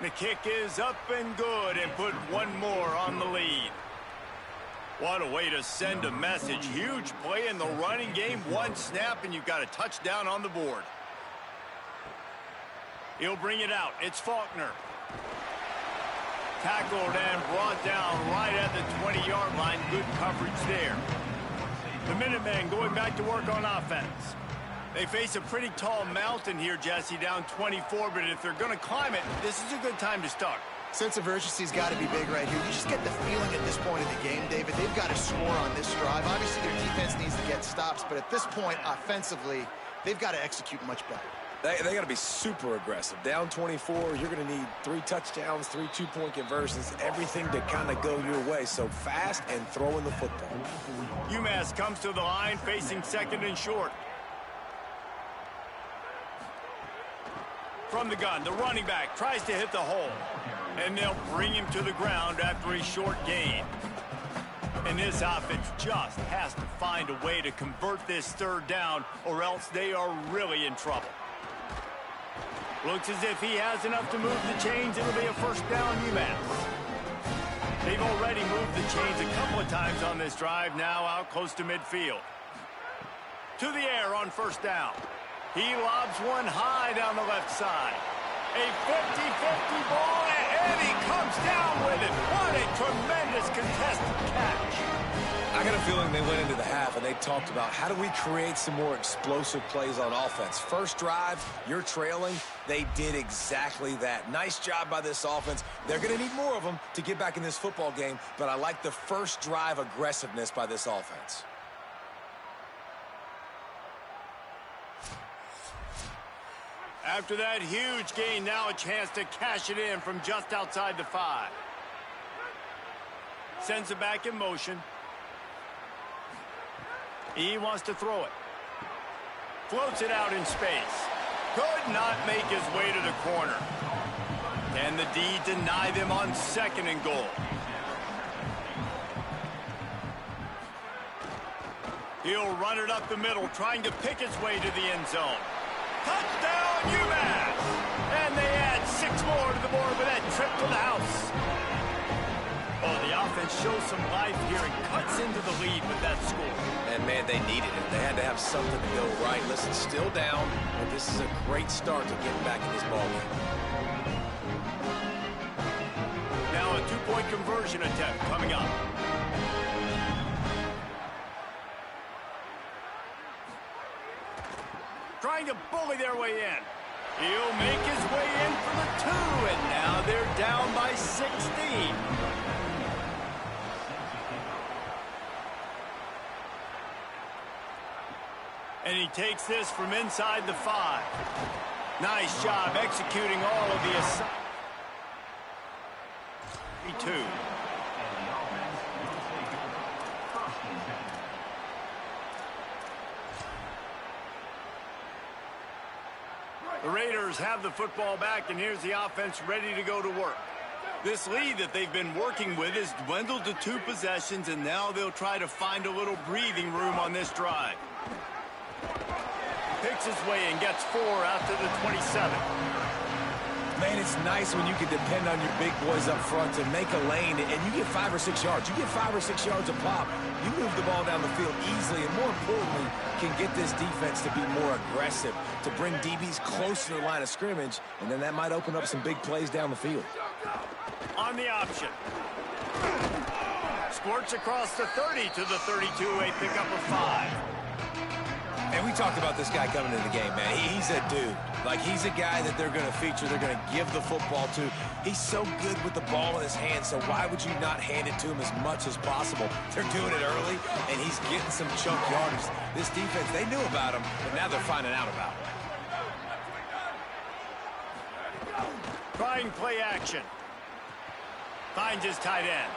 The kick is up and good, and put one more on the lead. What a way to send a message. Huge play in the running game. One snap, and you've got a touchdown on the board. He'll bring it out. It's Faulkner. Tackled and brought down right at the 20-yard line. Good coverage there. The Minutemen going back to work on offense. They face a pretty tall mountain here, Jesse, down 24, but if they're going to climb it, this is a good time to start. Sense of urgency's got to be big right here. You just get the feeling at this point in the game, David, they've got to score on this drive. Obviously, their defense needs to get stops, but at this point, offensively, they've got to execute much better. They got to be super aggressive. Down 24, you're going to need 3 touchdowns, 3 two-point conversions, everything to kind of go your way. So fast and throwing the football. UMass comes to the line facing second and short. From the gun, the running back tries to hit the hole. And they'll bring him to the ground after a short gain. And this offense just has to find a way to convert this third down, or else they are really in trouble. Looks as if he has enough to move the chains. It'll be a first down, UMass. They've already moved the chains a couple of times on this drive, now out close to midfield. To the air on first down. He lobs one high down the left side. A 50-50 ball, and he comes down with it. What a tremendous contested catch. I got a feeling they went into the half and they talked about how do we create some more explosive plays on offense. First drive, you're trailing. They did exactly that. Nice job by this offense. They're going to need more of them to get back in this football game, but I like the first drive aggressiveness by this offense. After that huge gain, now a chance to cash it in from just outside the 5. Sends it back in motion. He wants to throw it. Floats it out in space. Could not make his way to the corner. Can the D deny them on second and goal? He'll run it up the middle, trying to pick his way to the end zone. Touchdown, UMass! And they add 6 more to the board with that trip to the house. Oh, the offense shows some life here and cuts into the lead with that score. And, man, they needed it. They had to have something to go right. Listen, still down, but this is a great start to getting back in this ballgame. Now a 2-point conversion attempt coming up. Trying to bully their way in. He'll make his way in for the 2, and now they're down by 16. And he takes this from inside the 5. Nice job executing all of the assignments. 2. The Raiders have the football back, and here's the offense ready to go to work. This lead that they've been working with has dwindled to 2 possessions, and now they'll try to find a little breathing room on this drive. Picks his way and gets 4 out to the 27. Man, it's nice when you can depend on your big boys up front to make a lane, and you get 5 or 6 yards. You get 5 or 6 yards a pop. You move the ball down the field easily, and more importantly, can get this defense to be more aggressive, to bring DBs close to the line of scrimmage, and then that might open up some big plays down the field. On the option. Squirts across the 30 to the 32, a pickup of 5. And we talked about this guy coming into the game, man. He's a dude. Like, he's a guy that they're going to feature, they're going to give the football to. He's so good with the ball in his hand, so why would you not hand it to him as much as possible? They're doing it early, and he's getting some chunk yardage. This defense, they knew about him, but now they're finding out about him. Trying play action. Finds his tight end.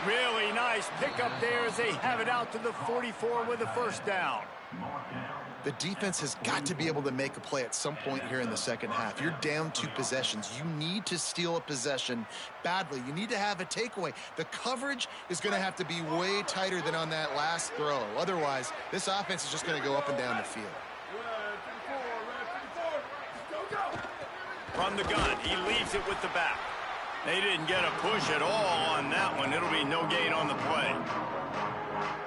Really nice pickup there as they have it out to the 44 with a first down. The defense has got to be able to make a play at some point here in the second half. You're down 2 possessions. You need to steal a possession badly. You need to have a takeaway. The coverage is going to have to be way tighter than on that last throw. Otherwise, this offense is just going to go up and down the field. From the gun, he leaves it with the back. They didn't get a push at all on that one. It'll be no gain on the play.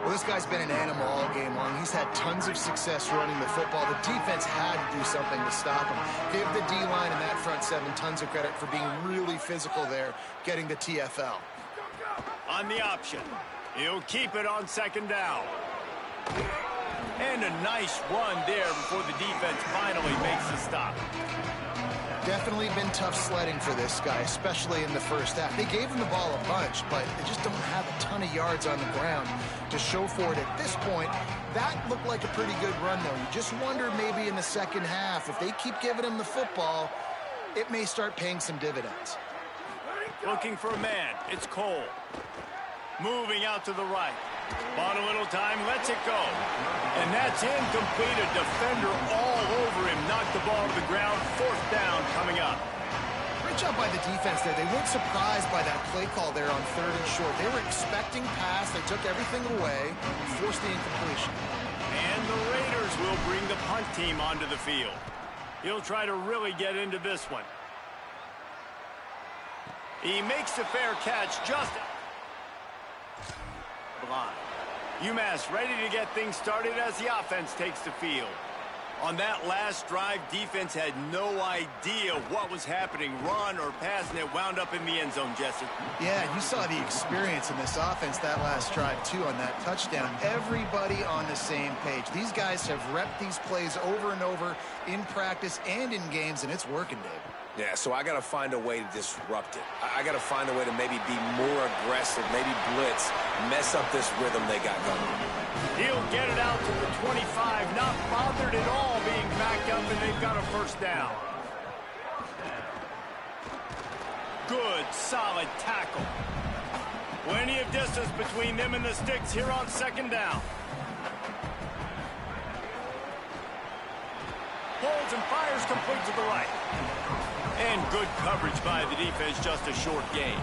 Well, this guy's been an animal all game long. He's had tons of success running the football. The defense had to do something to stop him. Give the D-line and that front seven tons of credit for being really physical there, getting the TFL. On the option, he'll keep it on second down. And a nice run there before the defense finally makes the stop. Definitely been tough sledding for this guy, especially in the first half. They gave him the ball a bunch, but they just don't have a ton of yards on the ground to show for it at this point. That looked like a pretty good run, though. You just wonder maybe in the second half, if they keep giving him the football, it may start paying some dividends. Looking for a man. It's Cole. Moving out to the right. Bought a little time, lets it go. And that's incomplete. A defender all over him. Knocked the ball to the ground. Fourth down coming up. Great job by the defense there. They weren't surprised by that play call there on 3rd and short. They were expecting pass. They took everything away and forced the incompletion. And the Raiders will bring the punt team onto the field. He'll try to really get into this one. He makes the fair catch just blind. UMass ready to get things started as the offense takes the field. On that last drive, defense had no idea what was happening, run or pass, and it wound up in the end zone, Jesse. Yeah, you saw the experience in this offense that last drive, too, on that touchdown. Everybody on the same page. These guys have repped these plays over and over in practice and in games, and it's working, Dave. Yeah, so I got to find a way to disrupt it. I got to find a way to maybe be more aggressive, maybe blitz, mess up this rhythm they got going. He'll get it out to the 25, not bothered at all being backed up, and they've got a first down. Good, solid tackle. Plenty of distance between them and the sticks here on second down. Holds and fires complete to the right. And good coverage by the defense, just a short gain.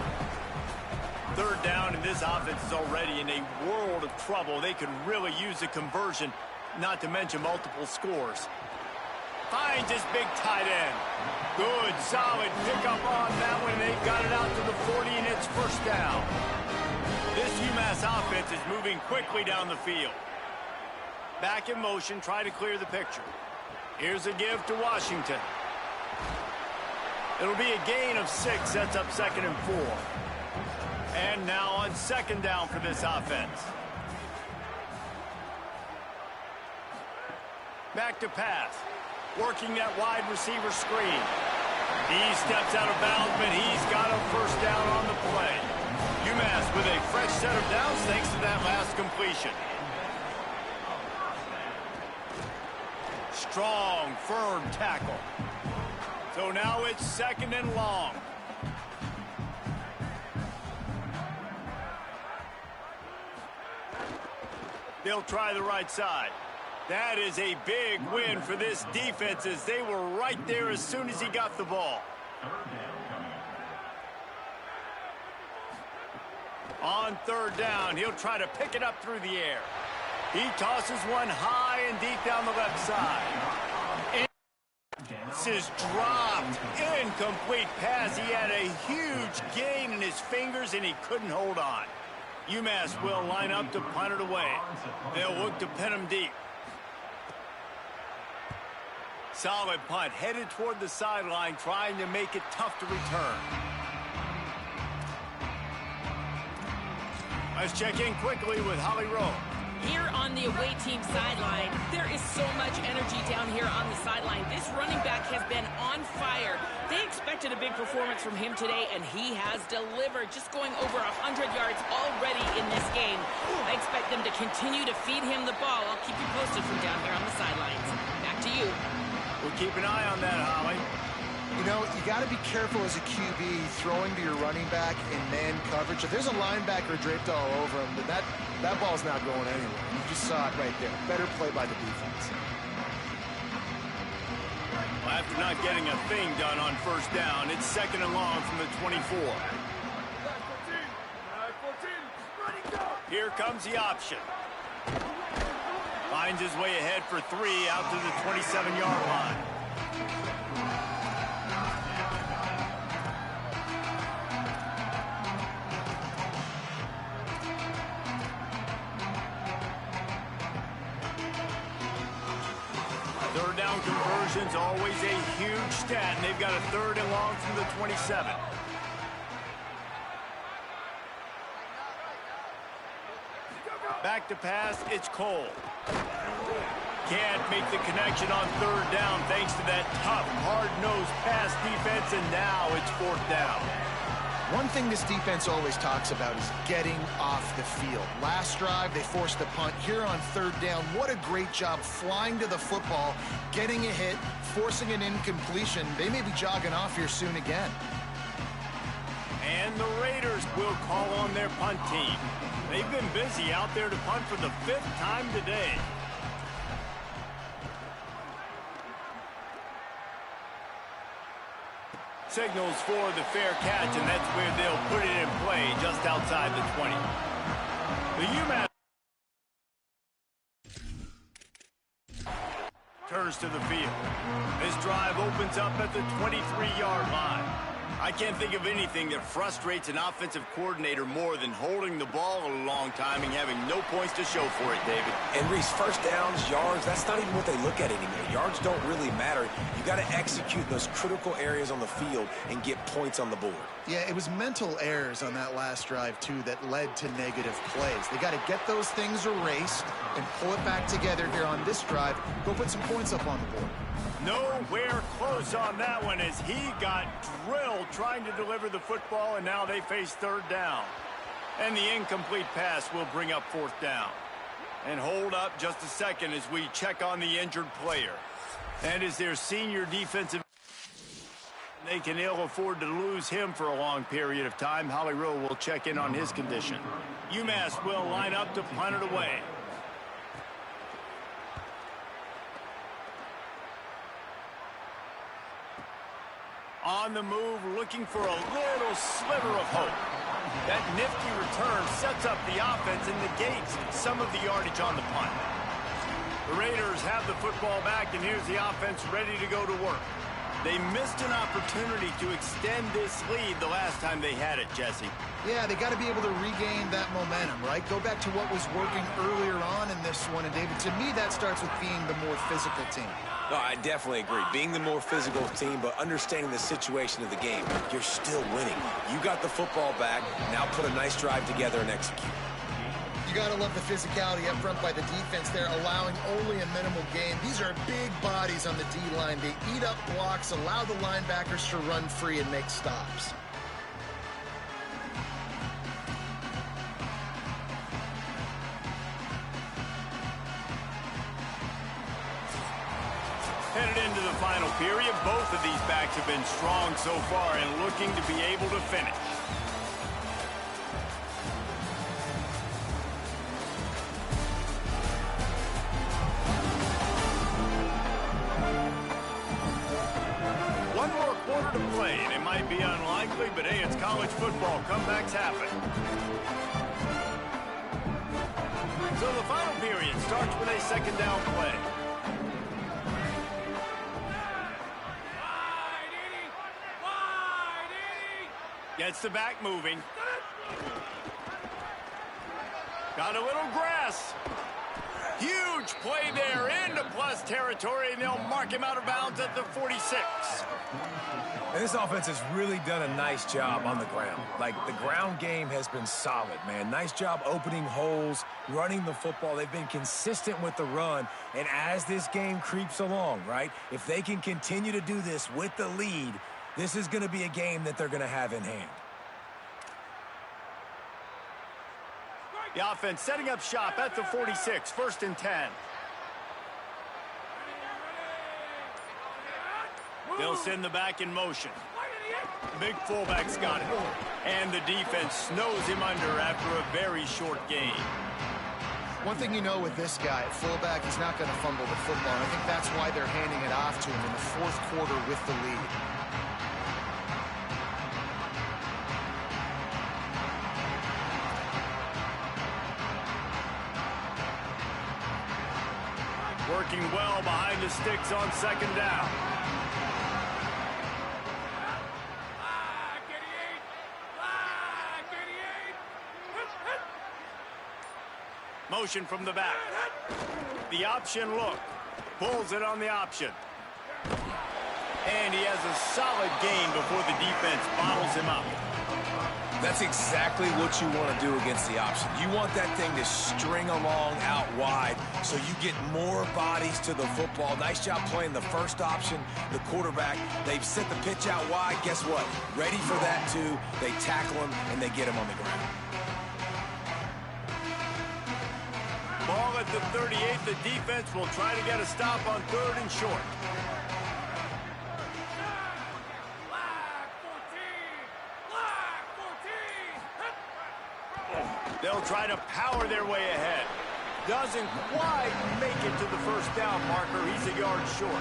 Third down, and this offense is already in a world of trouble. They could really use a conversion, not to mention multiple scores. Finds his big tight end. Good, solid pickup on that one. They've got it out to the 40, and it's first down. This UMass offense is moving quickly down the field. Back in motion, try to clear the picture. Here's a give to Washington. It'll be a gain of 6, sets up 2nd and 4. And now on second down for this offense. Back to pass. Working that wide receiver screen. He steps out of bounds, but he's got a first down on the play. UMass with a fresh set of downs thanks to that last completion. Strong, firm tackle. So now it's 2nd and long. They'll try the right side. That is a big win for this defense as they were right there as soon as he got the ball. On 3rd down, he'll try to pick it up through the air. He tosses one high and deep down the left side. This is dropped. Incomplete pass. He had a huge gain in his fingers, and he couldn't hold on. UMass will line up to punt it away. They'll look to pin him deep. Solid punt, headed toward the sideline, trying to make it tough to return. Let's check in quickly with Holly Rowe. Here on the away team sideline, there is so much energy down here on the sideline. This running back has been on fire. They expected a big performance from him today, and he has delivered, just going over 100 yards already in this game. I expect them to continue to feed him the ball. I'll keep you posted from down here on the sidelines. Back to you. We'll keep an eye on that, Holly. You know, you got to be careful as a QB throwing to your running back in man coverage. If there's a linebacker draped all over him, then that ball's not going anywhere. You just saw it right there. Better play by the defense. Well, after not getting a thing done on first down, it's 2nd and long from the 24. Here comes the option. Finds his way ahead for 3 out to the 27-yard line. down conversion's always a huge stat, and they've got a 3rd and long from the 27. Back to pass, it's Cole. Can't make the connection on 3rd down thanks to that tough, hard-nosed pass defense, and now it's 4th down. One thing this defense always talks about is getting off the field. Last drive, they forced the punt. Here on 3rd down, what a great job flying to the football, getting a hit, forcing an incompletion. They may be jogging off here soon again. And the Raiders will call on their punt team. They've been busy out there to punt for the 5th time today. Signals for the fair catch, and that's where they'll put it in play just outside the 20. The UMass turns to the field. This drive opens up at the 23-yard line. I can't think of anything that frustrates an offensive coordinator more than holding the ball a long time and having no points to show for it, David. And Reese, first downs, yards, that's not even what they look at anymore. Yards don't really matter. You got to execute those critical areas on the field and get points on the board. Yeah, it was mental errors on that last drive, too, that led to negative plays. They got to get those things erased and pull it back together here on this drive. Go put some points up on the board. Nowhere close on that one as he got drilled trying to deliver the football, and now they face 3rd down. And the incomplete pass will bring up 4th down. And hold up just a second as we check on the injured player. And as their senior defensive, they can ill afford to lose him for a long period of time. Holly Rowe will check in on his condition. UMass will line up to punt it away. On the move, looking for a little sliver of hope. That nifty return sets up the offense and negates some of the yardage on the punt. The Raiders have the football back, and here's the offense ready to go to work. They missed an opportunity to extend this lead the last time they had it, Jesse. Yeah, they got to be able to regain that momentum, right? Go back to what was working earlier on in this one. And, David, to me, that starts with being the more physical team. No, I definitely agree. Being the more physical team, but understanding the situation of the game, you're still winning. You got the football back. Now put a nice drive together and execute. You got to love the physicality up front by the defense there, allowing only a minimal gain. These are big bodies on the D-line. They eat up blocks, allow the linebackers to run free and make stops. Headed into the final period, both of these backs have been strong so far and looking to be able to finish. One more quarter to play, and it might be unlikely, but hey, it's college football. Comebacks happen. So the final period starts with a 2nd down play. Gets the back moving. Got a little grass. Huge play there into plus territory, and they'll mark him out of bounds at the 46. And this offense has really done a nice job on the ground. Like, the ground game has been solid, man. Nice job opening holes, running the football. They've been consistent with the run. And as this game creeps along, right, if they can continue to do this with the lead, this is going to be a game that they're going to have in hand. The offense setting up shop at the 46, 1st and 10. They'll send the back in motion. Big fullback's got it. And the defense snows him under after a very short gain. One thing you know with this guy, at fullback, he's not going to fumble the football. And I think that's why they're handing it off to him in the 4th quarter with the lead. Working well behind the sticks on 2nd down. Motion from the back. The option look. Pulls it on the option. And he has a solid gain before the defense bottles him up. That's exactly what you want to do against the option. You want that thing to string along out wide so you get more bodies to the football. Nice job playing the first option, the quarterback. They've set the pitch out wide. Guess what? Ready for that, too. They tackle him, and they get him on the ground. Ball at the 38. The defense will try to get a stop on 3rd and short. They'll try to power their way ahead. Doesn't quite make it to the first down marker. He's a yard short.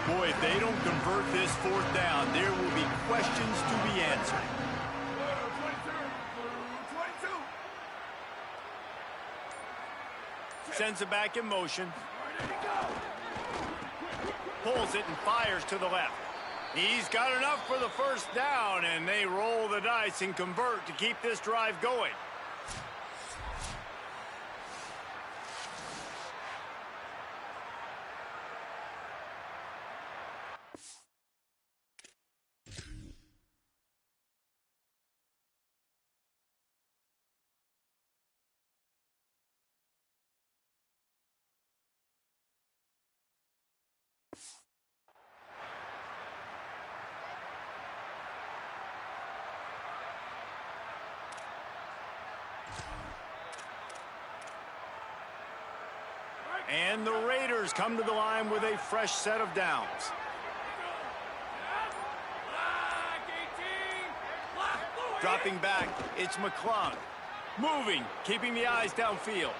Boy, if they don't convert this 4th down, there will be questions to be answered. Sends it back in motion. Pulls it and fires to the left. He's got enough for the first down, and they roll the dice and convert to keep this drive going. And the Raiders come to the line with a fresh set of downs. Dropping back, it's McClung. Moving, keeping the eyes downfield.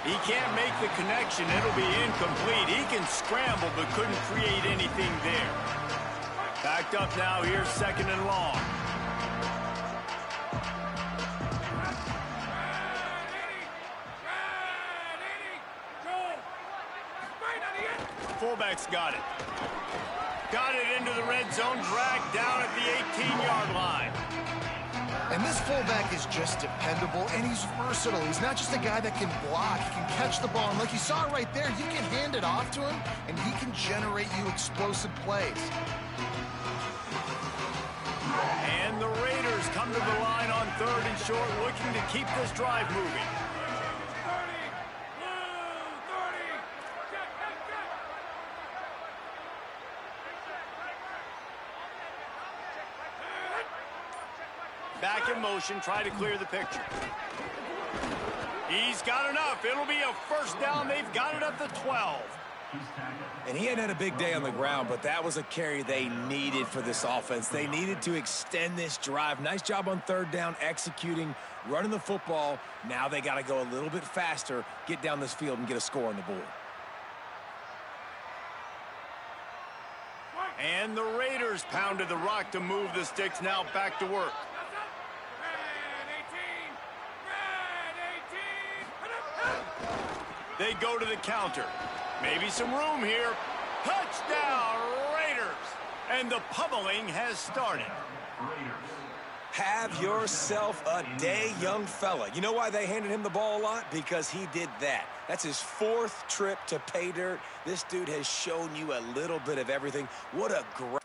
He can't make the connection. It'll be incomplete. He can scramble, but couldn't create anything there. Backed up now. Here's 2nd and long. Fullback's got it. Got it into the red zone, dragged down at the 18-yard line. And this fullback is just dependable, and he's versatile. He's not just a guy that can block. He can catch the ball. And like you saw right there, you can hand it off to him, and he can generate you explosive plays. And the Raiders come to the line on 3rd and short, looking to keep this drive moving. Back in motion, try to clear the picture. He's got enough. It'll be a first down. They've got it at the 12. And he hadn't had a big day on the ground, but that was a carry they needed for this offense. They needed to extend this drive. Nice job on 3rd down, executing, running the football. Now they got to go a little bit faster, get down this field, and get a score on the board. And the Raiders pounded the rock to move the sticks. Now back to work. They go to the counter. Maybe some room here. Touchdown, Raiders! And the pummeling has started. Have yourself a day, young fella. You know why they handed him the ball a lot? Because he did that. That's his 4th trip to pay dirt. This dude has shown you a little bit of everything. What a great...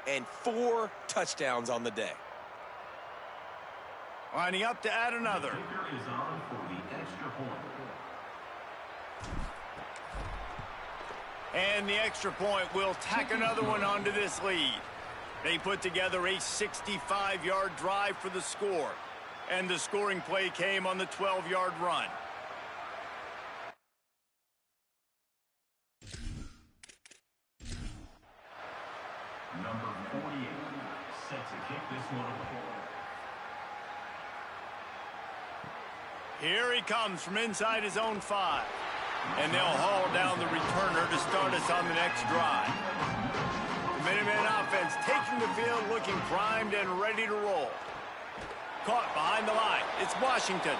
and 4 touchdowns on the day. Lining up to add another. Is on for the extra point. And the extra point will tack another one onto this lead. They put together a 65-yard drive for the score. And the scoring play came on the 12-yard run. Number 48, set to kick this one away. Here he comes from inside his own 5. And they'll haul down the returner to start us on the next drive. The Minutemen offense taking the field, looking primed and ready to roll. Caught behind the line. It's Washington.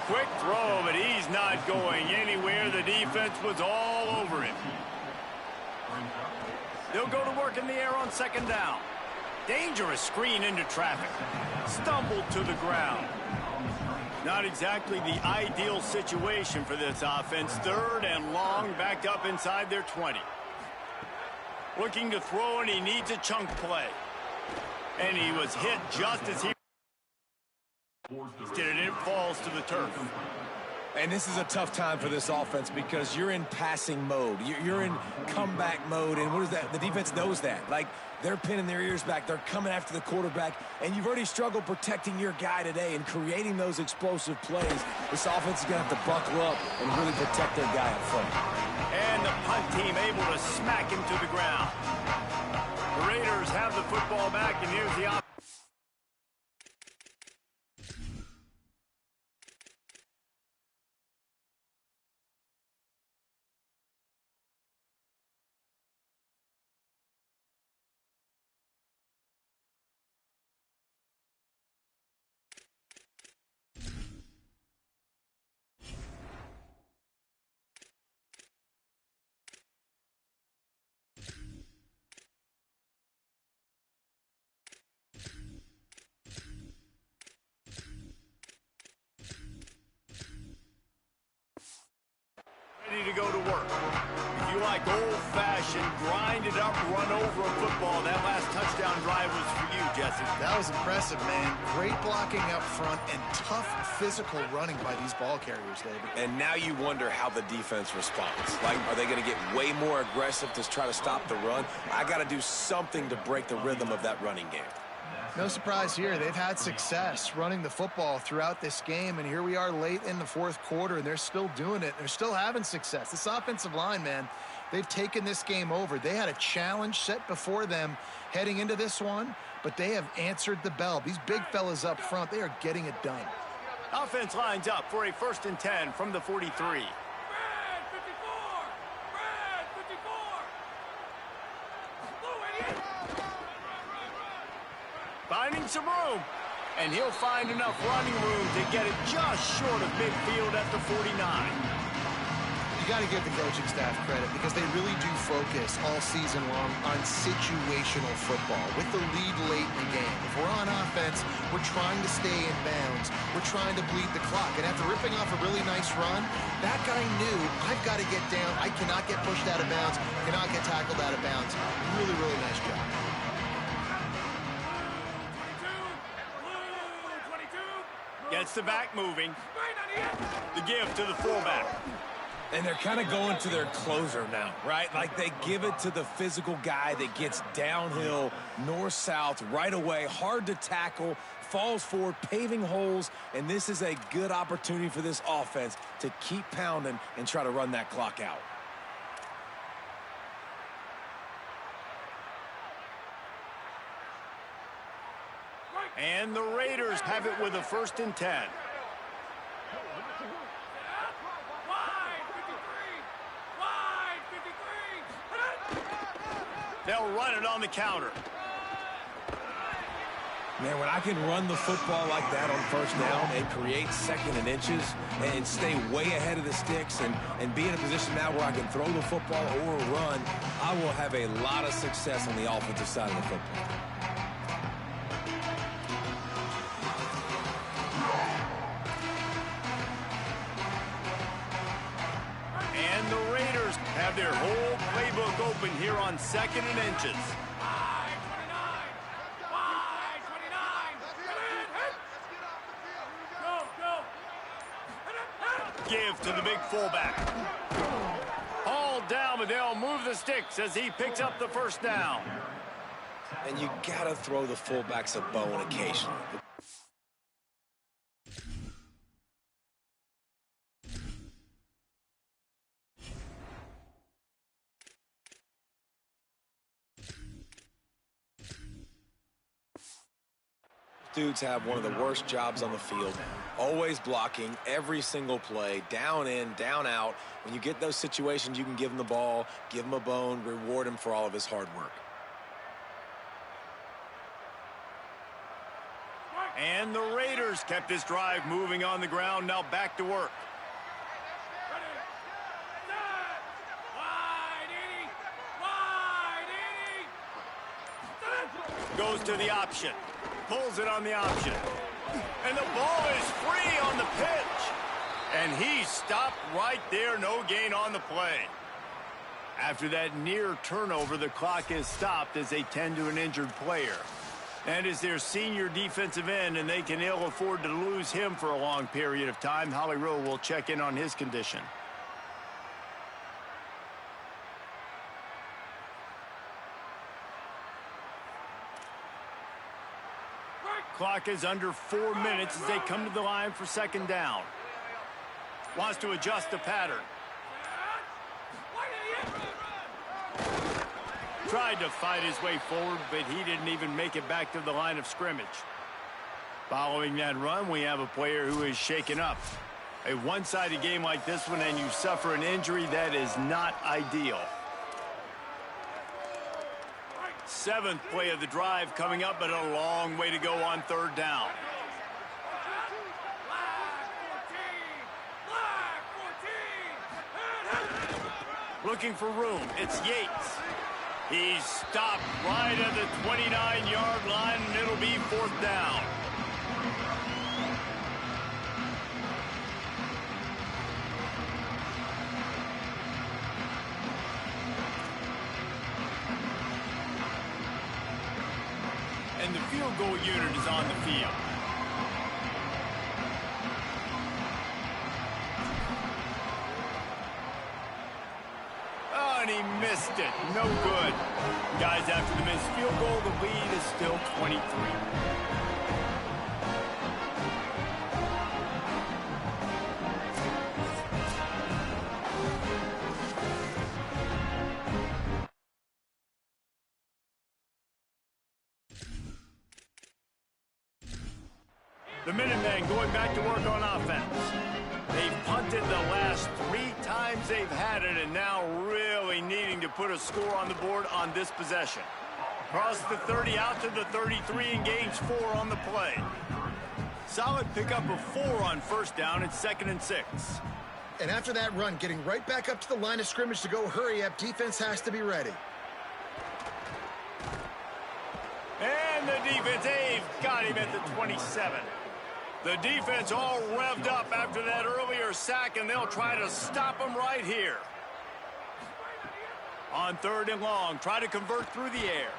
Quick throw, but he's not going anywhere. The defense was all over him. They'll go to work in the air on second down. Dangerous screen into traffic. Stumbled to the ground. Not exactly the ideal situation for this offense. Third and long, backed up inside their 20. Looking to throw, and he needs a chunk play. And he was hit just as he did it. It falls to the turf. And this is a tough time for this offense because you're in passing mode. You're in comeback mode, and what is that? The defense knows that. Like, they're pinning their ears back. They're coming after the quarterback, and you've already struggled protecting your guy today and creating those explosive plays. This offense is going to have to buckle up and really protect their guy up front. And the punt team able to smack him to the ground. The Raiders have the football back, and here's the offense. Ready to go to work. If you like old-fashioned, grind-it-up, run-over a football, that last touchdown drive was for you, Jesse. That was impressive, man. Great blocking up front and tough physical running by these ball carriers, David. And now you wonder how the defense responds. Like, are they going to get way more aggressive to try to stop the run? I got to do something to break the rhythm of that running game. No surprise here. They've had success running the football throughout this game, and here we are late in the fourth quarter, and they're still doing it. They're still having success. This offensive line, man, they've taken this game over. They had a challenge set before them heading into this one, but they have answered the bell. These big fellas up front, they are getting it done. Offense lines up for a 1st and 10 from the 43. Finding some room, and he'll find enough running room to get it just short of midfield at the 49. You got to give the coaching staff credit because they really do focus all season long on situational football with the lead late in the game. If we're on offense, we're trying to stay in bounds. We're trying to bleed the clock. And after ripping off a really nice run, that guy knew, I've got to get down. I cannot get pushed out of bounds, cannot get tackled out of bounds. Really, really nice job. Gets the back moving. The give to the fullback. And they're kind of going to their closer now, right? Like they give it to the physical guy that gets downhill, north-south, right away, hard to tackle, falls forward, paving holes, and this is a good opportunity for this offense to keep pounding and try to run that clock out. And the Raiders have it with a 1st and 10. They'll run it on the counter. Man, when I can run the football like that on 1st down and create 2nd and inches and stay way ahead of the sticks and be in a position now where I can throw the football or run, I will have a lot of success on the offensive side of the football. And the Raiders have their whole playbook open here on 2nd and inches. Give to the big fullback. Hauled down, but they'll move the sticks as he picks up the 1st down. And you got to throw the fullbacks a bone occasionally. Dudes have one of the worst jobs on the field. Always blocking every single play, down in, down out. When you get those situations, you can give him the ball, give him a bone, reward him for all of his hard work. And the Raiders kept this drive moving on the ground. Now back to work. Goes to the option. Pulls it on the option. And the ball is free on the pitch. And he stopped right there. No gain on the play. After that near turnover, the clock is stopped as they tend to an injured player. And is their senior defensive end, and they can ill afford to lose him for a long period of time. Holly Rowe will check in on his condition. Clock is under 4 minutes as they come to the line for second down. Wants to adjust the pattern. Tried to fight his way forward, but he didn't even make it back to the line of scrimmage. Following that run, we have a player who is shaken up. A one-sided game like this one, and you suffer an injury, that is not ideal. Seventh play of the drive coming up, but a long way to go on third down. Looking for room. It's Yates. He's stopped right at the 29-yard line, and it'll be fourth down. And the field goal unit is on the field. And he missed it. No good. Guys, after the missed field goal, the lead is still 23. The Minutemen going back to work on offense. They've punted the last 3 times they've had it, and now really needing to put a score on the board on this possession. Across the 30 out to the 33 and gains 4 on the play. Solid pickup of 4 on first down. It's 2nd and 6. And after that run, getting right back up to the line of scrimmage to go hurry up, defense has to be ready. And the defense, they've got him at the 27. The defense all revved up after that earlier sack, and they'll try to stop him right here. On 3rd and long, try to convert through the air.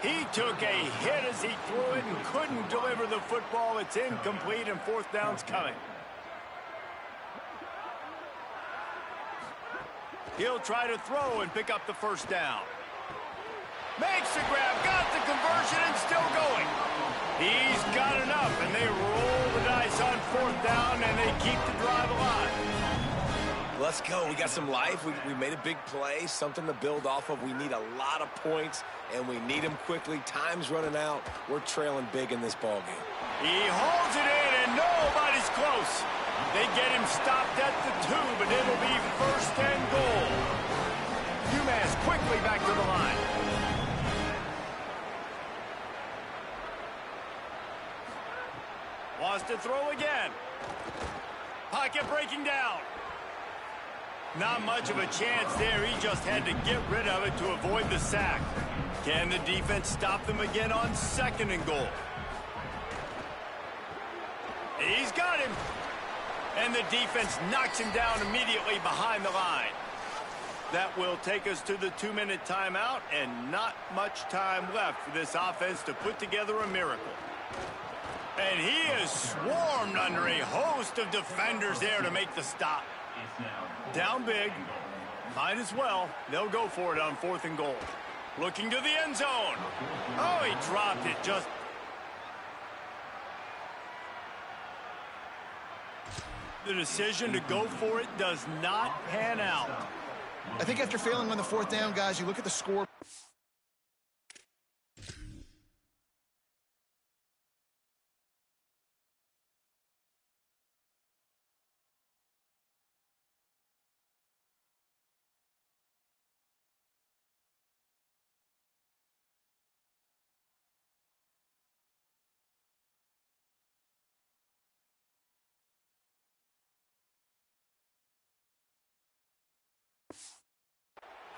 He took a hit as he threw it and couldn't deliver the football. It's incomplete, and 4th down's coming. He'll try to throw and pick up the first down. Makes the grab, got the conversion, and still going. He's got enough, and they roll the dice on 4th down, and they keep the drive alive. Let's go. We got some life. We made a big play, something to build off of. We need a lot of points, and we need them quickly. Time's running out. We're trailing big in this ball game. He holds it in, and nobody's close. They get him stopped at the 2, but it'll be 1st and goal. UMass quickly back to the line. Wants to throw again. Pocket breaking down. Not much of a chance there. He just had to get rid of it to avoid the sack. Can the defense stop them again on 2nd and goal? He's got him. And the defense knocks him down immediately behind the line. That will take us to the 2-minute timeout, and not much time left for this offense to put together a miracle. And he is swarmed under a host of defenders there to make the stop. Down big. Might as well. They'll go for it on 4th and goal. Looking to the end zone. Oh, he dropped it just. The decision to go for it does not pan out. I think after failing on the 4th down, guys, you look at the score.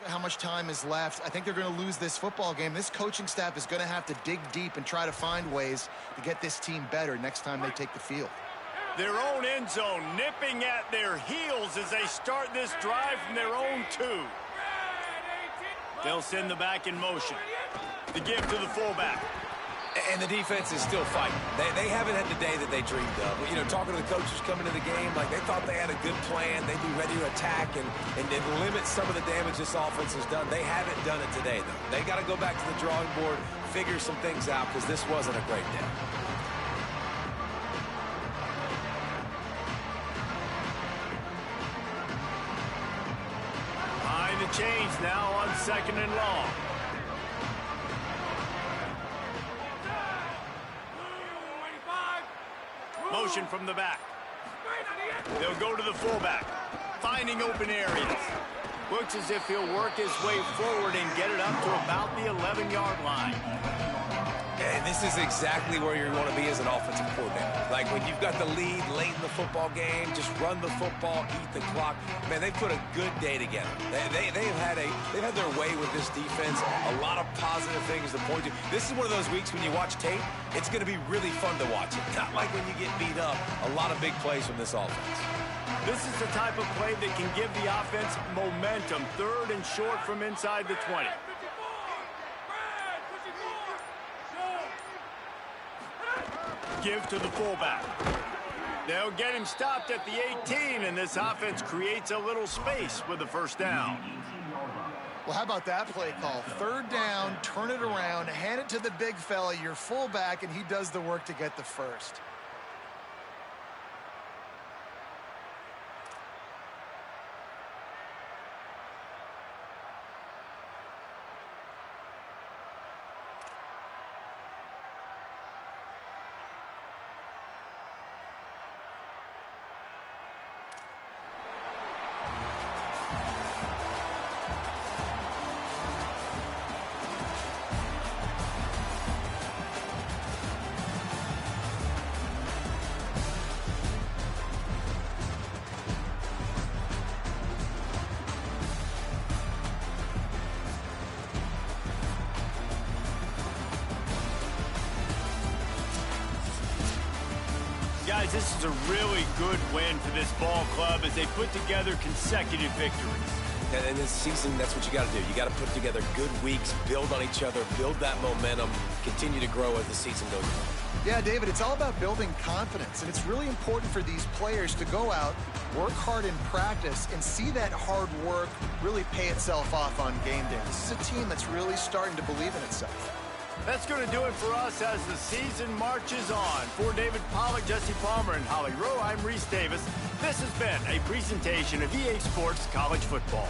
How much time is left? I think they're going to lose this football game. This coaching staff is going to have to dig deep and try to find ways to get this team better next time they take the field. Their own end zone nipping at their heels as they start this drive from their own 2. They'll send the back in motion. The give to the fullback. And the defense is still fighting. They haven't had the day that they dreamed of. You know, talking to the coaches coming into the game, like they thought they had a good plan. They'd be ready to attack and limit some of the damage this offense has done. They haven't done it today, though. They got to go back to the drawing board, figure some things out, because this wasn't a great day. Behind the chains now on 2nd and long. Motion from the back. They'll go to the fullback, finding open areas. Looks as if he'll work his way forward and get it up to about the 11-yard line. And this is exactly where you want to be as an offensive coordinator. Like when you've got the lead late in the football game, just run the football, eat the clock. Man, they put a good day together. They've had their way with this defense. A lot of positive things to point to. This is one of those weeks when you watch tape, it's going to be really fun to watch it. Not like when you get beat up. A lot of big plays from this offense. This is the type of play that can give the offense momentum. 3rd and short from inside the 20. Give to the fullback. They'll get him stopped at the 18, and this offense creates a little space with the 1st down. Well, how about that play call? 3rd down, turn it around, hand it to the big fella, your fullback, and he does the work to get the 1st. Guys, this is a really good win for this ball club as they put together consecutive victories. And in this season, that's what you got to do. You got to put together good weeks, build on each other, build that momentum, continue to grow as the season goes on. Yeah, David, it's all about building confidence, and it's really important for these players to go out, work hard in practice, and see that hard work really pay itself off on game day. This is a team that's really starting to believe in itself. That's going to do it for us as the season marches on. For David Pollack, Jesse Palmer, and Holly Rowe, I'm Reese Davis. This has been a presentation of EA Sports College Football.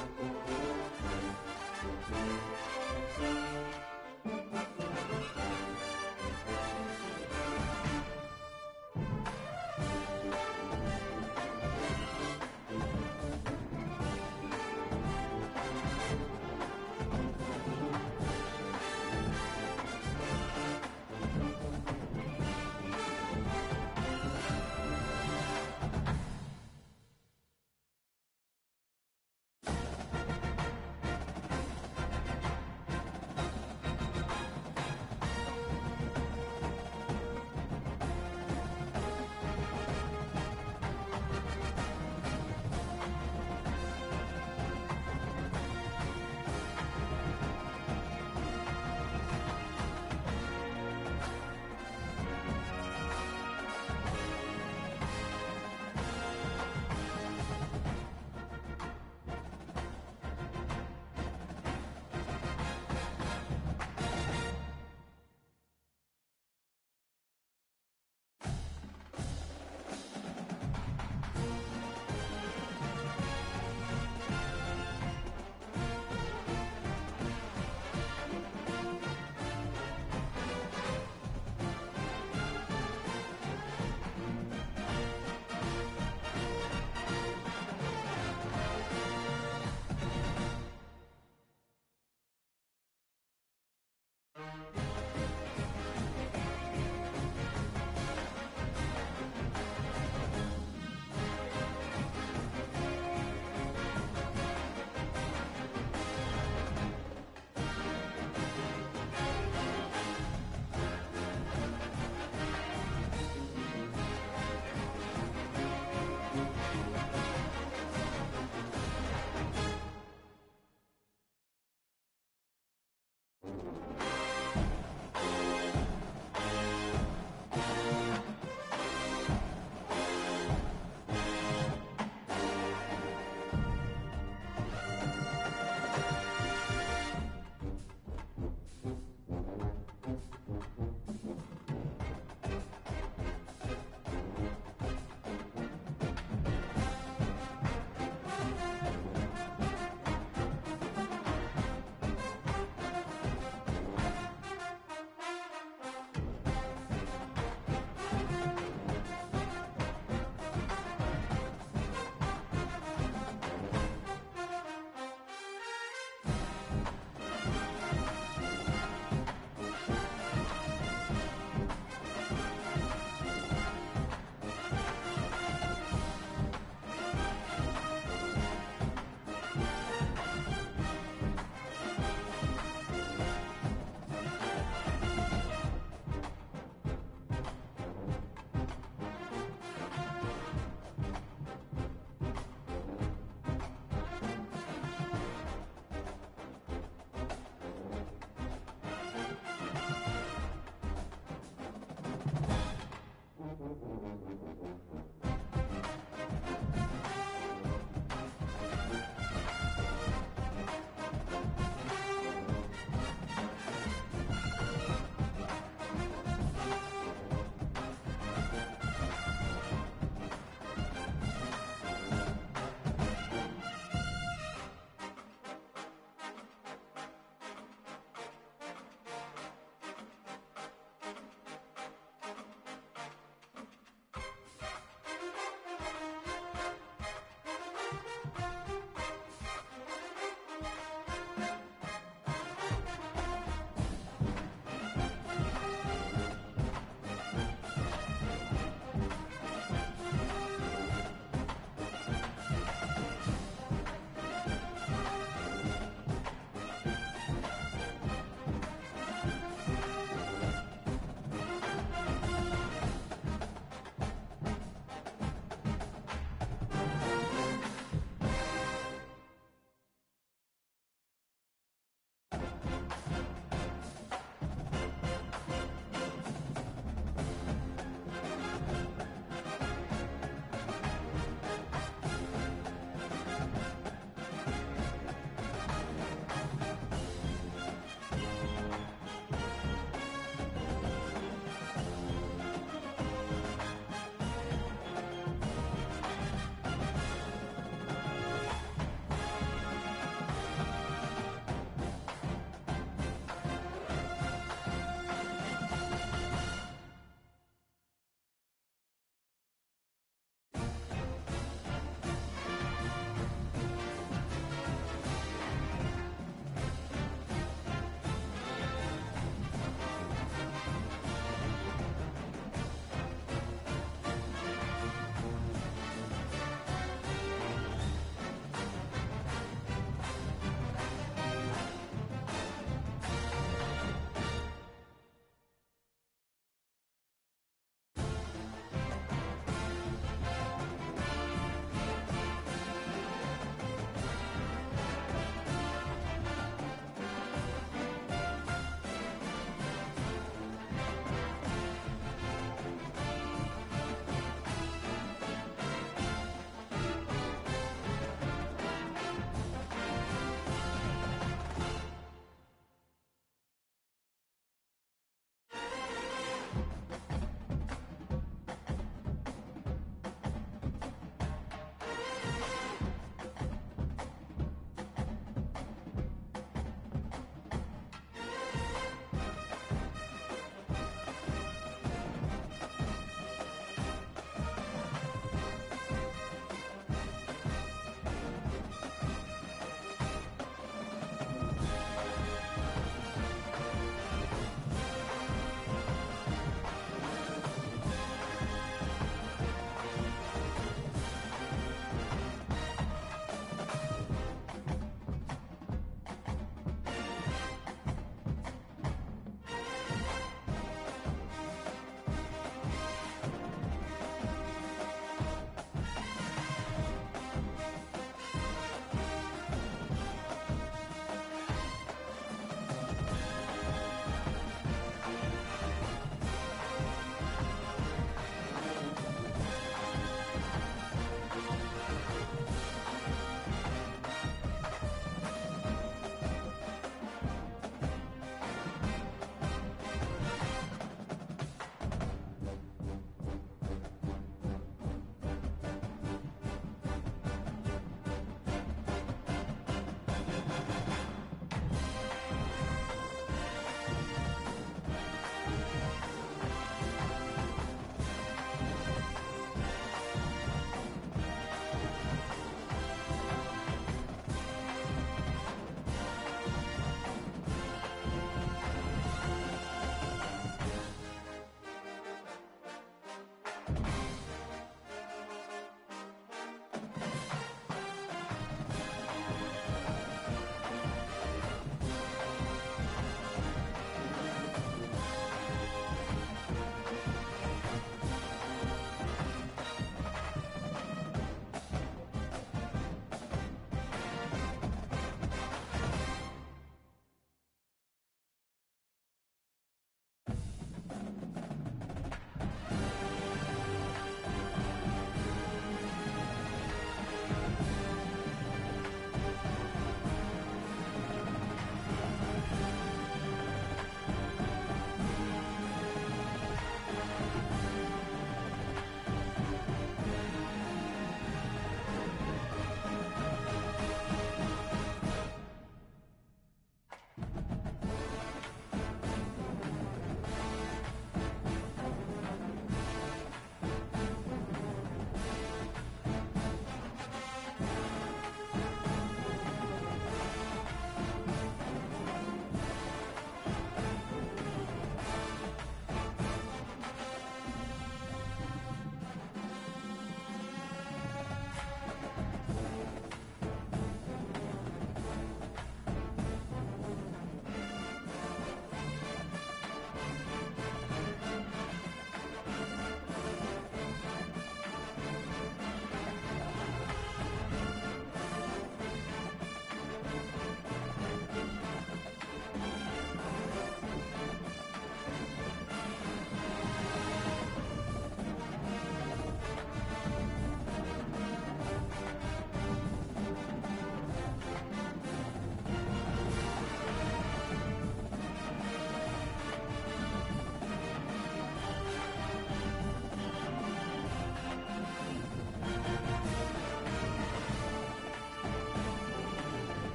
it.